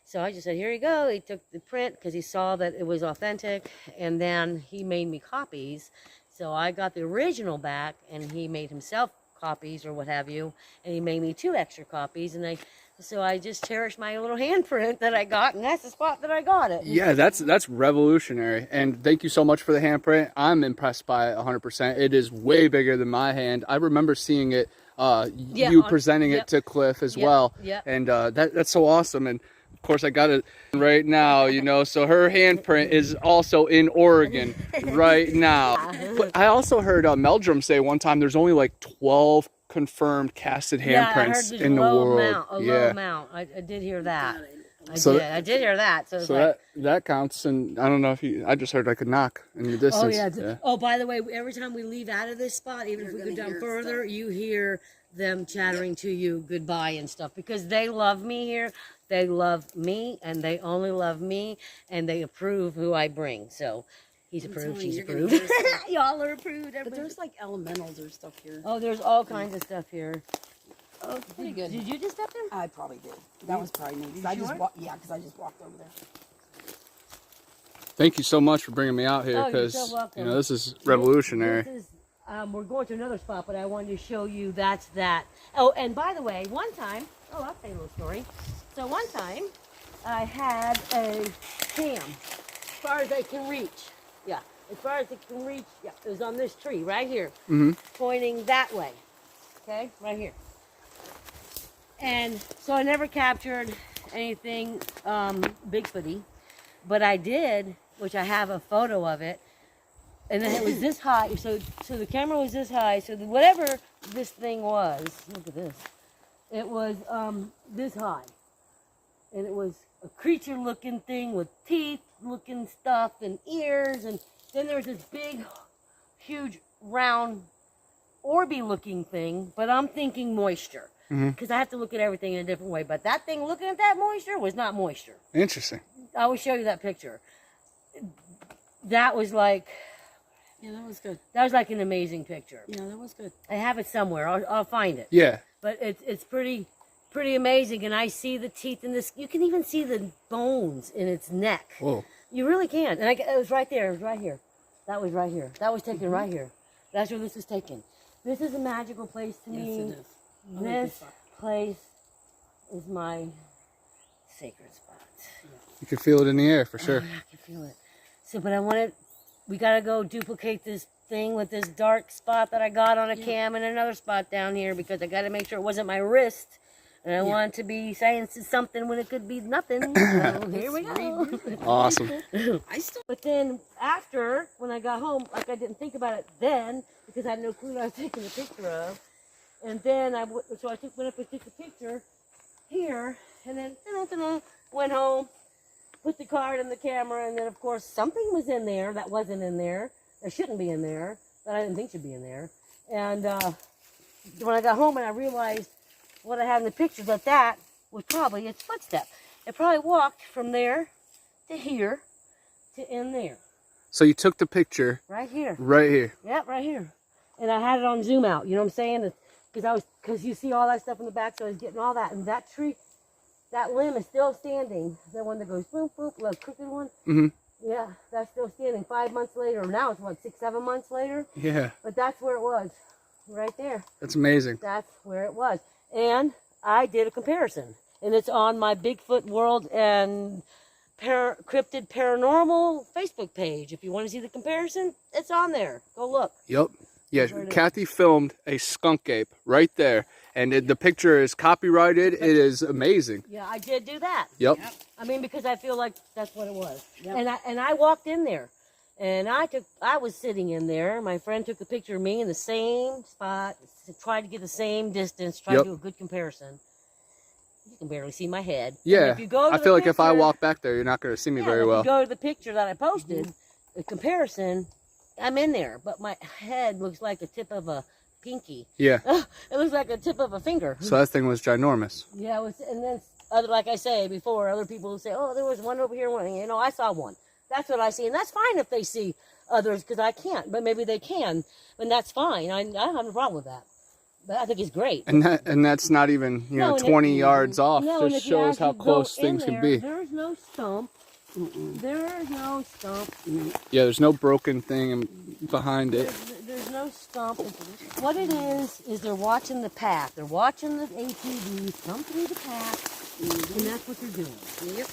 So I just said, here you go. He took the print because he saw that it was authentic. And then he made me copies. So I got the original back, and he made himself copies or what have you. And he made me 2 extra copies. And so I just cherish my little handprint that I got, and that's the spot that I got it. Yeah, that's revolutionary. And thank you so much for the handprint. I'm impressed by it 100%. It is way bigger than my hand. I remember seeing it, you presenting it to Cliff as well. Yeah. And that's so awesome. And of course, I got it right now, you know, so her handprint is also in Oregon right now. But I also heard Meldrum say one time there's only like 12 confirmed casted handprints in the world. Low amount. I did hear that. I did hear that. So like, that counts. And I don't know if I just heard like a knock in the distance. Oh, yeah. Oh, by the way, every time we leave out of this spot, even if we go down further, you hear them chattering to you goodbye and stuff, because they love me here. They love me, and they only love me, and they approve who I bring. So he's approved, she's approved. Y'all are approved. But there's like elementals or stuff here. Oh, there's all kinds of stuff here. Oh, pretty good. Did you just step in? I probably did. That was probably me. Because I just walked over there. Thank you so much for bringing me out here, because you know, this is revolutionary. We're going to another spot, but I wanted to show you that's that. Oh, and by the way, one time, I'll tell you a little story. So one time, I had a cam, as far as I can reach. Yeah, as far as it can reach. Yeah, it was on this tree right here, pointing that way. Okay, right here. And so I never captured anything Bigfooty, but I did, which I have a photo of it. And then it was this high, so the camera was this high, so whatever this thing was, look at this, it was this high. And it was a creature-looking thing with teeth-looking stuff and ears, and then there was this big, huge, round, orby-looking thing, but I'm thinking moisture, because I have to look at everything in a different way, but that thing looking at that moisture was not moisture. Interesting. I will show you that picture. That was like... Yeah, that was good. That was like an amazing picture. Yeah, that was good. I have it somewhere. I'll find it. Yeah. But it's pretty amazing. And I see the teeth in this. You can even see the bones in its neck. Whoa. You really can. And it was right there. It was right here. That was right here. That was taken right here. That's where this was taken. This is a magical place to me. Yes, it is. This place is my sacred spot. You can feel it in the air for sure. I can feel it. So, but we got to go duplicate this thing with this dark spot that I got on a cam and another spot down here, because I got to make sure it wasn't my wrist. And I want to be saying something when it could be nothing. So here we go. Awesome. But then after, when I got home, like I didn't think about it then, because I had no clue what I was taking a picture of. And then went up and took the picture here, and then went home. Put the card in the camera, and then of course something was in there that wasn't in there, that shouldn't be in there, that I didn't think should be in there. And when I got home and I realized what I had in the picture, that was probably its footstep. It probably walked from there to here to in there. So you took the picture. Right here. Right here. Yep, right here. And I had it on zoom out, you know what I'm saying? Because you see all that stuff in the back, so I was getting all that. And that tree, that limb is still standing. The one that goes boop, boop, the crooked one. Mm-hmm. Yeah, that's still standing 5 months later. Now it's what, 6, 7 months later? Yeah. But that's where it was, right there. That's amazing. That's where it was. And I did a comparison. And it's on my Bigfoot World and Cryptid Paranormal Facebook page. If you want to see the comparison, it's on there. Go look. Yep. Yeah, Kathy filmed a skunk ape right there, and the picture is copyrighted. It is amazing. Yeah, I did do that. Yep. I mean, because I feel like that's what it was. Yep. And I walked in there, and I was sitting in there. My friend took a picture of me in the same spot, tried to get the same distance, tried to do a good comparison. You can barely see my head. Yeah, if you go to I feel like if I walk back there, you're not going to see me very well. If you go to the picture that I posted, the comparison, I'm in there, but my head looks like a tip of a pinky. Yeah. It looks like a tip of a finger. So that thing was ginormous. Yeah, it was, and then, like I say before, other people say, oh, there was one over here, one. You know, I saw one. That's what I see, and that's fine if they see others, because I can't, but maybe they can, and that's fine. I don't have a problem with that. But I think it's great. And that's not even, 20 yards off. Just shows how close things can be. There's no stump. There's no stump. Yeah, there's no broken thing behind it. There's no stump. What it is they're watching the path. They're watching the ATVs come through the path, and that's what they're doing. Yep.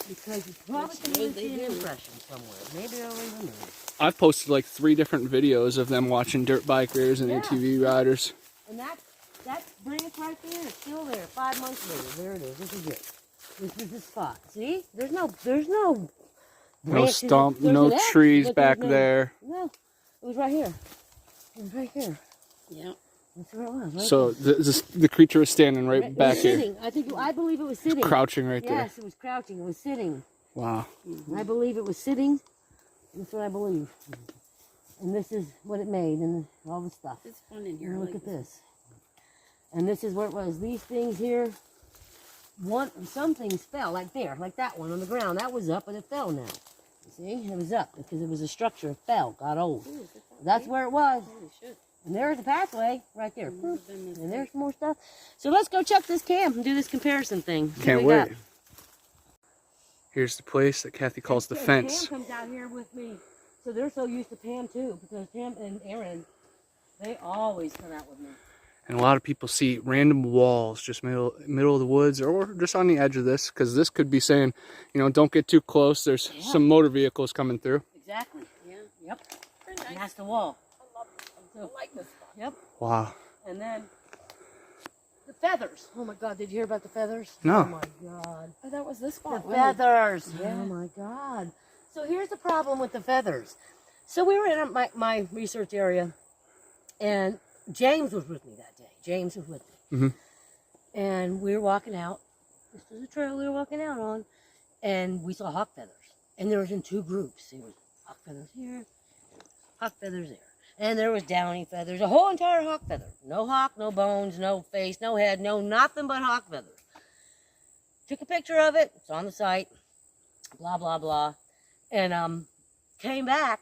Because it's probably going to be an impression somewhere. Maybe they'll even know. I've posted like 3 different videos of them watching dirt bikers and ATV riders. And that's branch right there. It's still there. 5 months later. There it is. This is it. This is the spot. See? There's no stump, no trees back there. No. It was right here. It was right here. Yeah. That's where it was. Right so the creature was standing right back here. Sitting. I believe it was sitting. Crouching right there. Yes, it was crouching. It was sitting. Wow. I believe it was sitting. That's what I believe. And this is what it made and all the stuff. It's fun in here. Look at this. And this is where it was. These things here, some things fell, like there, like that one on the ground. That was up, but it fell now. See? It was up because it was a structure. It fell, got old. Ooh, that's where it was. Holy shit. And there's the pathway right there. And there's more stuff. So let's go check this camp and do this comparison thing. Can't wait. Here's the place that Kathy calls the fence. Pam comes out here with me. So they're so used to Pam too, because Pam and Aaron, they always come out with me. And a lot of people see random walls just middle of the woods or just on the edge of this, because this could be saying, don't get too close. There's some motor vehicles coming through. Exactly. Yeah. Yep. Nice. And that's the wall. I like this spot. Yep. Wow. And then the feathers. Oh my God, did you hear about the feathers? No. Oh my God. Oh, that was this spot. The feathers. Yeah. Oh my God. So here's the problem with the feathers. So we were in my research area, and James was with me that day. James was with me. Mm-hmm. And we were walking out. This was a trail we were walking out on, and we saw hawk feathers. And there was in 2 groups. There was hawk feathers here, hawk feathers there. And there was downy feathers, a whole entire hawk feather. No hawk, no bones, no face, no head, no nothing but hawk feathers. Took a picture of it. It's on the site. Blah, blah, blah. And came back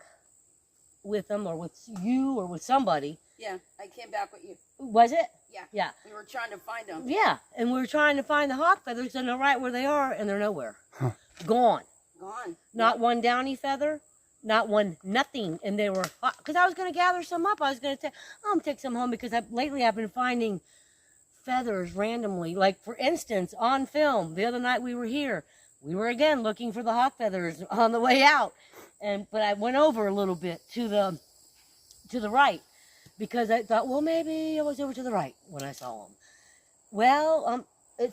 with them or with you or with somebody. Yeah, I came back with you. Was it? Yeah. Yeah. We were trying to find them. Yeah. And we were trying to find the hawk feathers, and they're right where they are, and they're nowhere. Huh. Gone. Gone. Not one downy feather. Not one, nothing, and they were, because I was going to gather some up. I was going to say, I'm going to take some home, because lately I've been finding feathers randomly. Like, for instance, on film, the other night we were here, we were again looking for the hawk feathers on the way out, but I went over a little bit to the right, because I thought, well, maybe I was over to the right when I saw them. Well,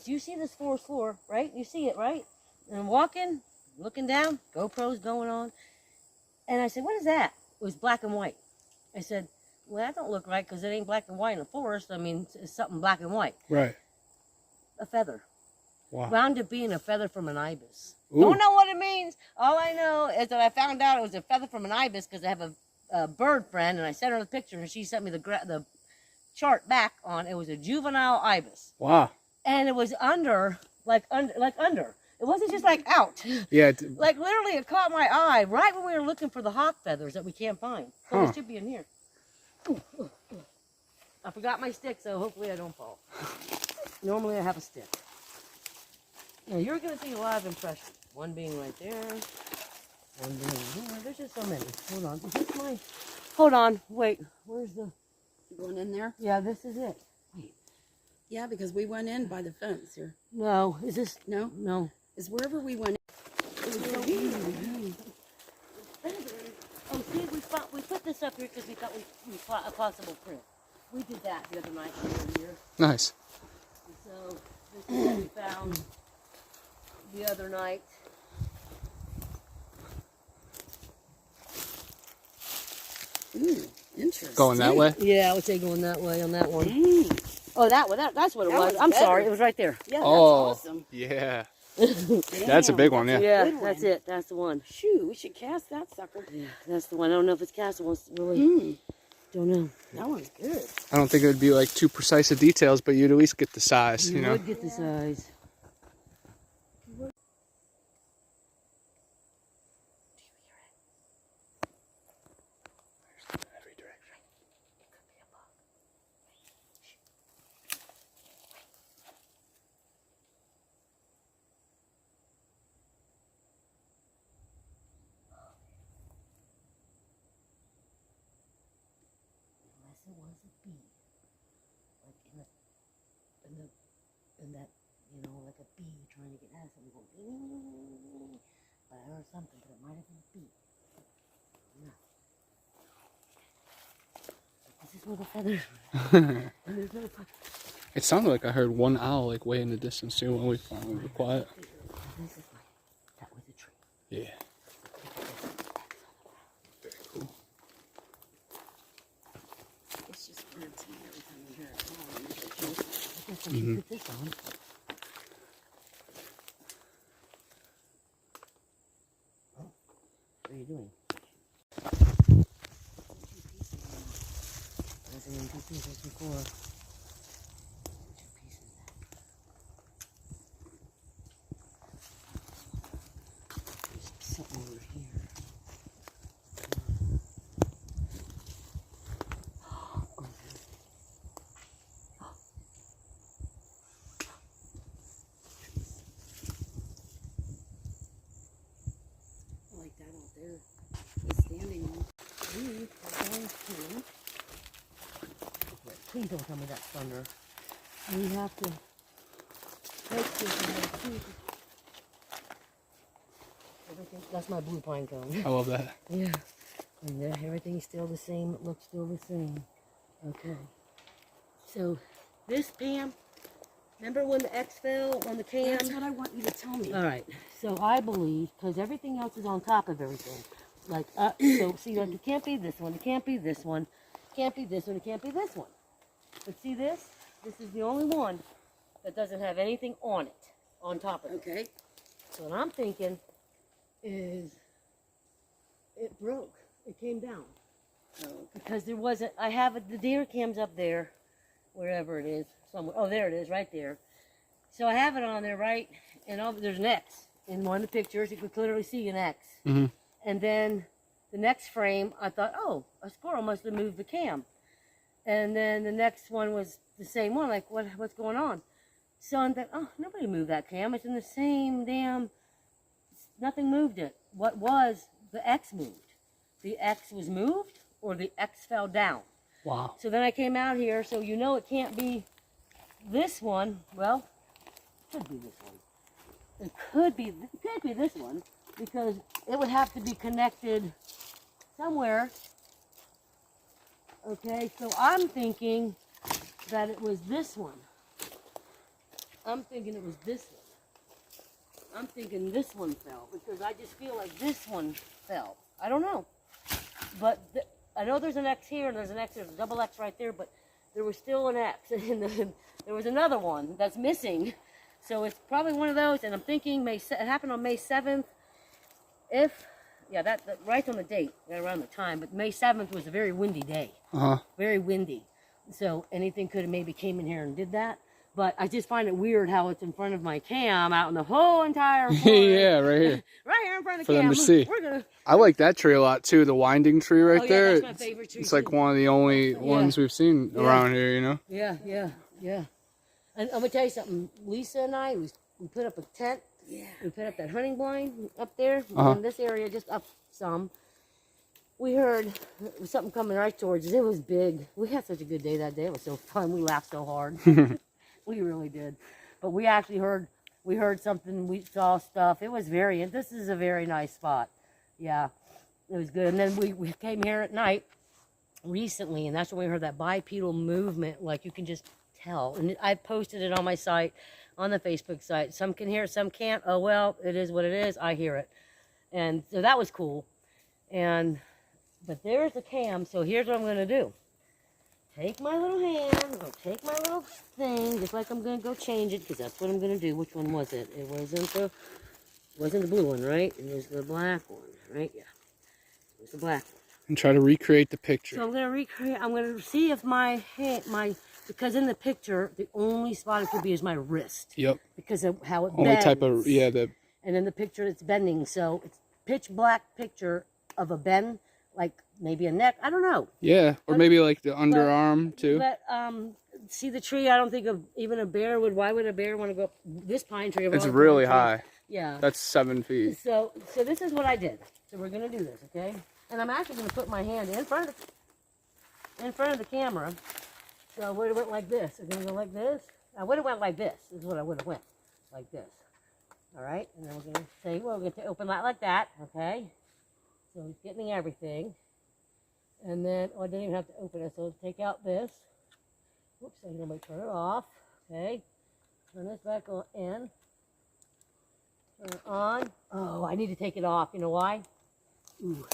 you see this forest floor, right? You see it, right? And I'm walking, looking down, GoPro's going on. And I said, what is that? It was black and white. I said, well, that don't look right, because it ain't black and white in the forest. I mean, it's something black and white. Right. A feather. Wow. Wound up being a feather from an ibis. Ooh. Don't know what it means. All I know is that I found out it was a feather from an ibis, because I have a bird friend, and I sent her the picture, and she sent me the chart back on, it was a juvenile ibis. Wow. And it was under. It wasn't just like out. Yeah. Like literally it caught my eye right when we were looking for the hawk feathers that we can't find. So Huh. they should be in here. Ooh, ooh, ooh. I forgot my stick, so hopefully I don't fall. Normally I have a stick. Now you're going to see a lot of impressions. One being right there. One being right there. There's just so many. Hold on. Is this my... Hold on. Wait. Where's the... Going in there? Yeah, this is it. Wait. Yeah, because we went in by the fence here. No. Is this... No? No. It's wherever we went in. It was so easy. Oh, see, we put this up here because we thought we caught a possible print. We did that the other night when we were here. Nice. So this is what we found the other night. Ooh, interesting. Going that way? Yeah, I would say going that way on that one. Mm. Oh, that one. That's what it That was. was I'm better. sorry. It was right there. Yeah, that's Oh. awesome. Yeah. Damn, That's a big one, yeah. Yeah, good that's one. it. That's the one. Shoot, we should cast that sucker. Yeah, that's the one. I don't know if it's castable. It's really, Mm, don't know. that one's good. I don't think it would be like too precise of details, but you'd at least get the size, you know? would get the size. Every direction. Unless it was a bee, like in that, you know, like a bee trying to get at something going. "Bing." But I heard something, but it might have been a bee. No. This is where the feathers. And there's no. It sounded like I heard one owl like way in the distance too when we finally were quiet. This is like that was a tree. Yeah. Very cool. It's just weird to me every time you hear it. I guess I should put this on. Oh, what are you doing? I was in 2 pieces before. 2 pieces. There's something over here. I like that out there. The standing one. We are going to. Please don't tell me that's thunder. We have to take this and see. Everything. That's my blue pine cone. I love that. Yeah. And everything's still the same. It looks still the same. Okay. So this Pam, remember when the X fell on the cam? That's what I want you to tell me. All right. So I believe, because everything else is on top of everything. Like, so see, like, it can't be this one. It can't be this one. It can't be this one. It can't be this one. But see this? This is the only one that doesn't have anything on it, on top of it. Okay. So what I'm thinking is it broke. It came down. Oh, Because there wasn't, I have the deer cam's up there, wherever it is, somewhere. Oh, there it is, right there. So I have it on there, right? And there's an X. In one of the pictures, you could clearly see an X. Mhm. And then the next frame, I thought, oh, a squirrel must have moved the cam. And then the next one was the same one, like, what's going on? So I'm thinking, oh, nobody moved that cam. It's in the same damn, nothing moved it. What was, the X moved. The X was moved, or the X fell down. Wow. So then I came out here, so you know it can't be this one. Well, it could be this one. It could be this one, because it would have to be connected somewhere. Okay, so I'm thinking that it was this one. I'm thinking it was this one. I'm thinking this one fell, because I just feel like this one fell. I don't know. But I know there's an X here, and there's a double X right there, but there was still an X, and then there was another one that's missing. So it's probably one of those, and I'm thinking it happened on May 7th. That right on the date, right around the time, but May 7th was a very windy day. Uh-huh. Very windy. So anything could have maybe came in here and did that. But I just find it weird how it's in front of my cam out in the whole entire forest. Yeah, right here. Right here in front of For the cam. them to see. We're gonna... I like that tree a lot too, the winding tree right Oh, yeah, there. that's my favorite tree It's like too. one of the only ones we've seen around here, you know? Yeah. And I'm gonna tell you something. Lisa and I, we put up a tent. Yeah. We put up that hunting blind up there Uh-huh. in this area, just up some. We heard something coming right towards us. It was big. We had such a good day that day. It was so fun. We laughed so hard. We really did. But we actually heard something. We saw stuff. It was this is a very nice spot. Yeah, it was good. And then we came here at night recently, and that's when we heard that bipedal movement. Like, you can just tell. And I posted it on my site, on the Facebook site. Some can hear it, some can't. Oh, well, it is what it is. I hear it. And so that was cool. But there's the cam, so here's what I'm going to do. Take my little hand, I'll take my little thing, just like I'm going to go change it, because that's what I'm going to do. Which one was it? It wasn't the blue one, right? It was the black one, right? Yeah. It was the black one. And try to recreate the picture. So I'm going to see if my hand, because in the picture, the only spot it could be is my wrist. Yep. Because of how it Only bends. type of, And in the picture, it's bending, so it's pitch black picture of a bend, like maybe a neck, I don't know. Yeah, or maybe like the underarm too. But see the tree, I don't think even a bear would. Why would a bear want to go up this pine tree? It's really high. Yeah. That's 7 feet. So this is what I did. So we're gonna do this, okay? And I'm actually gonna put my hand in front of the camera. So I would have went like this. I'm gonna go like this. I would have went like this. This is what I would have went, like this. All right, and then we're gonna say, well, we're gonna open that like that, okay? So it's getting everything. And then, I didn't even have to open it, so take out this. Whoops, I'm going to turn it off. Okay. Turn this back on in. Turn it on. Oh, I need to take it off. You know why? Ooh.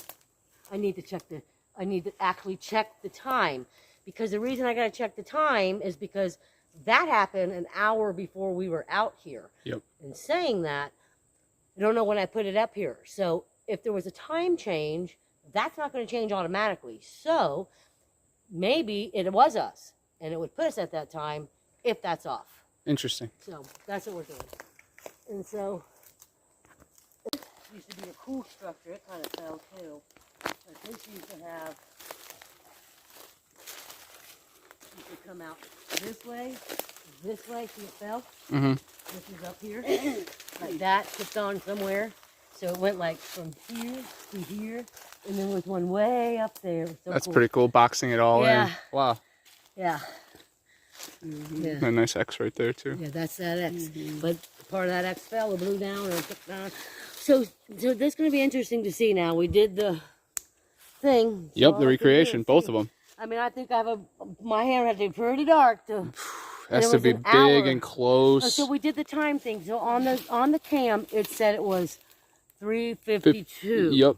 I need to actually check the time. Because the reason I got to check the time is because that happened an hour before we were out here. Yep. And saying that, I don't know when I put it up here. So if there was a time change, that's not going to change automatically. So maybe it was us, and it would put us at that time if that's off. Interesting. So that's what we're doing. And so this used to be a cool structure. It kind of fell too. But this used to have, you could come out this way. See it fell? Mm-hmm. This is up here, like that, tipped on somewhere. So it went like from here to here, and then was one way up there. So That's cool. pretty cool, boxing it all in. Wow. Yeah. And a nice X right there too. Yeah, that's that X. But part of that X fell or blew down or took down. So this is going to be interesting to see now. We did the thing. Yep, the recreation, both of them. I mean, I think my hair had to be pretty dark to... Has to be big and close. So we did the time thing. So on the cam, it said it was 3:52. Yep.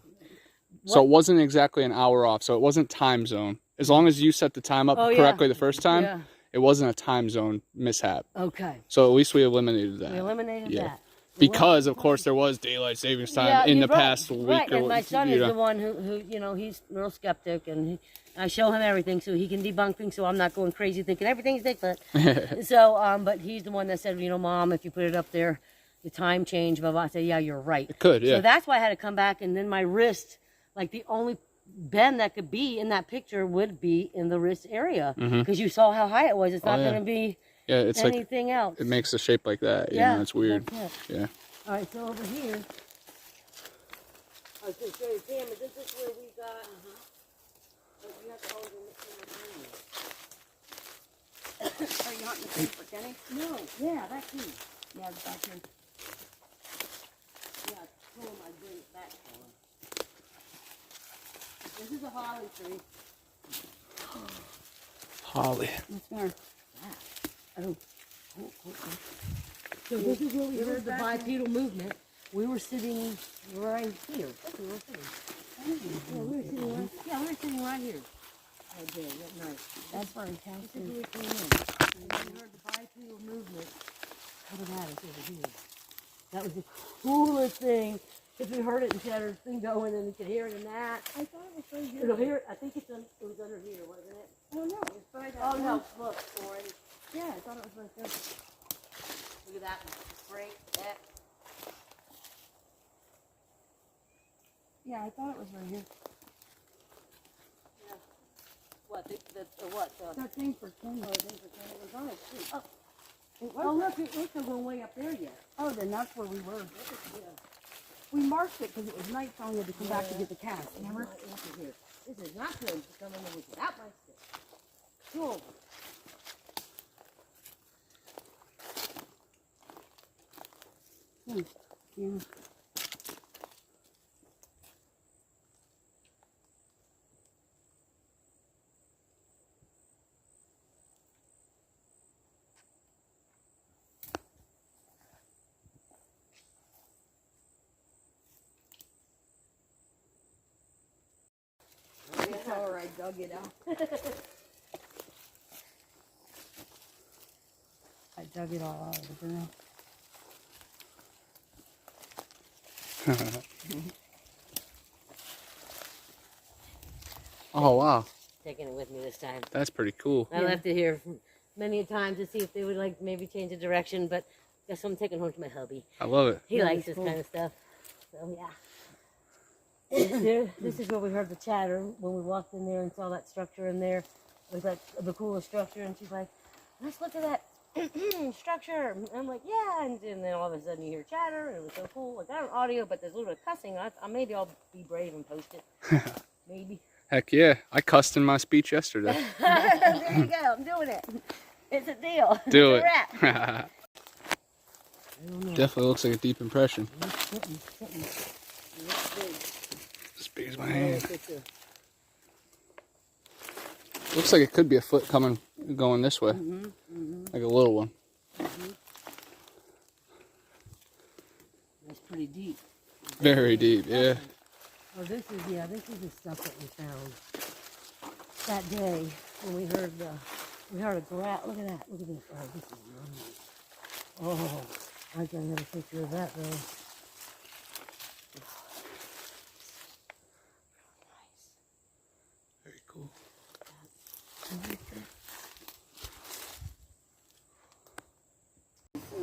So it wasn't exactly an hour off. So it wasn't time zone. As long as you set the time up correctly the first time, it wasn't a time zone mishap. Okay. So at least we eliminated that. We eliminated that. Because of course there was daylight savings time in the past week. Right, or and my son you is know. the one who he's real skeptic, and I show him everything so he can debunk things, so I'm not going crazy thinking everything's Bigfoot. So, but he's the one that said, Mom, if you put it up there, the time change, blah, blah. I said, yeah, you're right. It could, yeah. So that's why I had to come back, and then my wrist, like the only bend that could be in that picture would be in the wrist area, because you saw how high it was. It's not going to be it's anything like, else. It makes a shape like that. You know, it's weird. Yeah. All right, so over here, I was going to show you, Pam, this is where we got, but you have to hold in the camera. Are you hunting the same for Kenny? No, yeah, that's him. Yeah, it's back here. Yeah, I told him I'd bring it back for him. This is a holly tree. Holly. What's more? Oh. So this is where we heard the bipedal movement. We were sitting right here. That's where we were sitting. We were sitting right here. Right there, that night. That's where he counts This is to. where we came in. And we heard the bipedal movement coming at us over here. That was the coolest thing. Because we heard it and had our thing going, and we could hear it in that. I thought it was right here. It'll hear it. I think it was under here, wasn't it? Oh no, it's by Oh no, look, orange. Yeah, I thought it was right there. Look at that one. Break that. Yeah, I thought it was right here. Yeah. What? What? That thing for Kenny. Oh, thing for Kenny. It was on a tree. Oh, It oh was. look, it looks like we're way up there yet. Oh, then that's where we were. Yeah. We marked it because it was night time. We had to come back to get the cast. Remember? This is not good to come in without my stick. Cool. Yeah. It's all right, dug it out. I dug it all out of the ground. Oh, wow. Taking it with me this time. That's pretty cool. I left it here many a time to see if they would like maybe change the direction, but guess I'm taking home to my hubby. I love it. He likes this kind of stuff. So yeah. This is where we heard the chatter when we walked in there and saw that structure in there. It was like the coolest structure, and she's like, let's look at that structure. And I'm like, yeah, and then all of a sudden you hear chatter, and it was so cool. I got an audio, but there's a little bit of cussing. Maybe I'll be brave and post it. Maybe. Heck yeah. I cussed in my speech yesterday. There you go. I'm doing it. It's a deal. Do It's it. a wrap. Definitely looks like a deep impression. As big as my hand. Looks like it could be a foot going this way. Like a little one. That's pretty deep. Very deep, yeah. Oh, this is the stuff that we found that day when we heard a growl. Look at that. Look at this. Oh, this is nice. Oh, I gotta have a picture of that though. Very cool.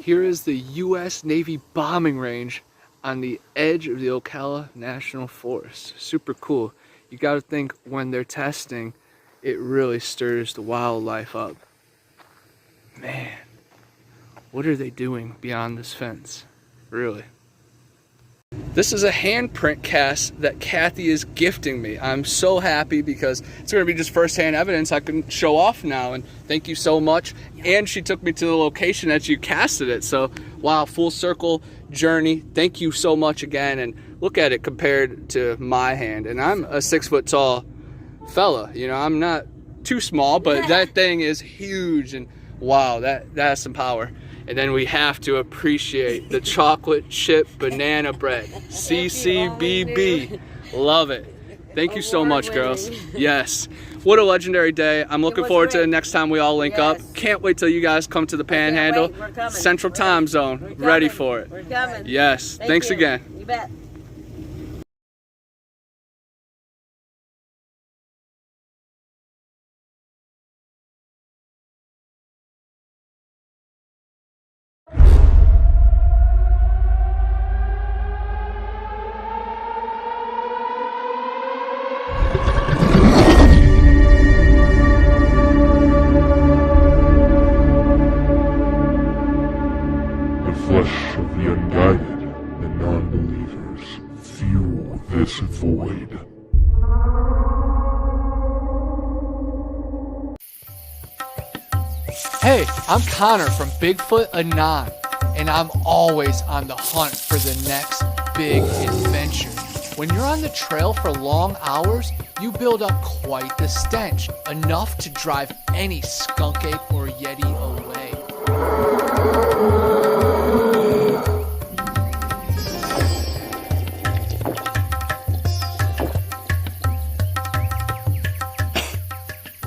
Here is the U.S. Navy bombing range on the edge of the Ocala National Forest. Super cool. You got to think when they're testing, it really stirs the wildlife up. Man, what are they doing beyond this fence? Really. This is a handprint cast that Kathy is gifting me. I'm so happy because it's going to be just first-hand evidence I can show off now, and thank you so much. And she took me to the location that you casted it, so wow, full circle journey. Thank you so much again, and look at it compared to my hand, and I'm a 6 foot tall fella. You know, I'm not too small, but that thing is huge, and wow, that has some power. And then we have to appreciate the chocolate chip banana bread. CCBB. Love it. Thank you so much, girls. Yes. What a legendary day. I'm looking forward to the next time we all link up. Can't wait till you guys come to the Panhandle. Central Time Zone. Ready for it. We're coming. Yes. Thanks again. You bet. The flesh of the unguided and non-believers fuel this void. Hey, I'm Connor from Bigfoot Anon, and I'm always on the hunt for the next big adventure. When you're on the trail for long hours, you build up quite the stench, enough to drive any skunk ape or yeti away.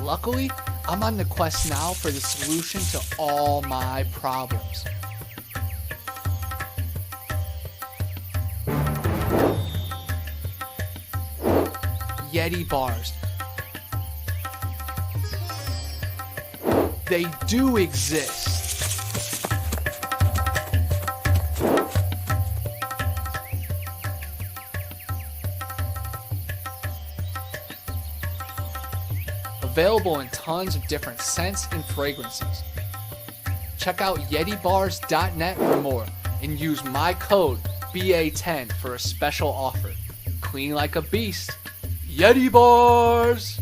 Luckily, I'm on the quest now for the solution to all my problems. Yeti bars. They do exist. Available in tons of different scents and fragrances. Check out YetiBars.net for more and use my code BA10 for a special offer. Clean like a beast. Yeti Bars!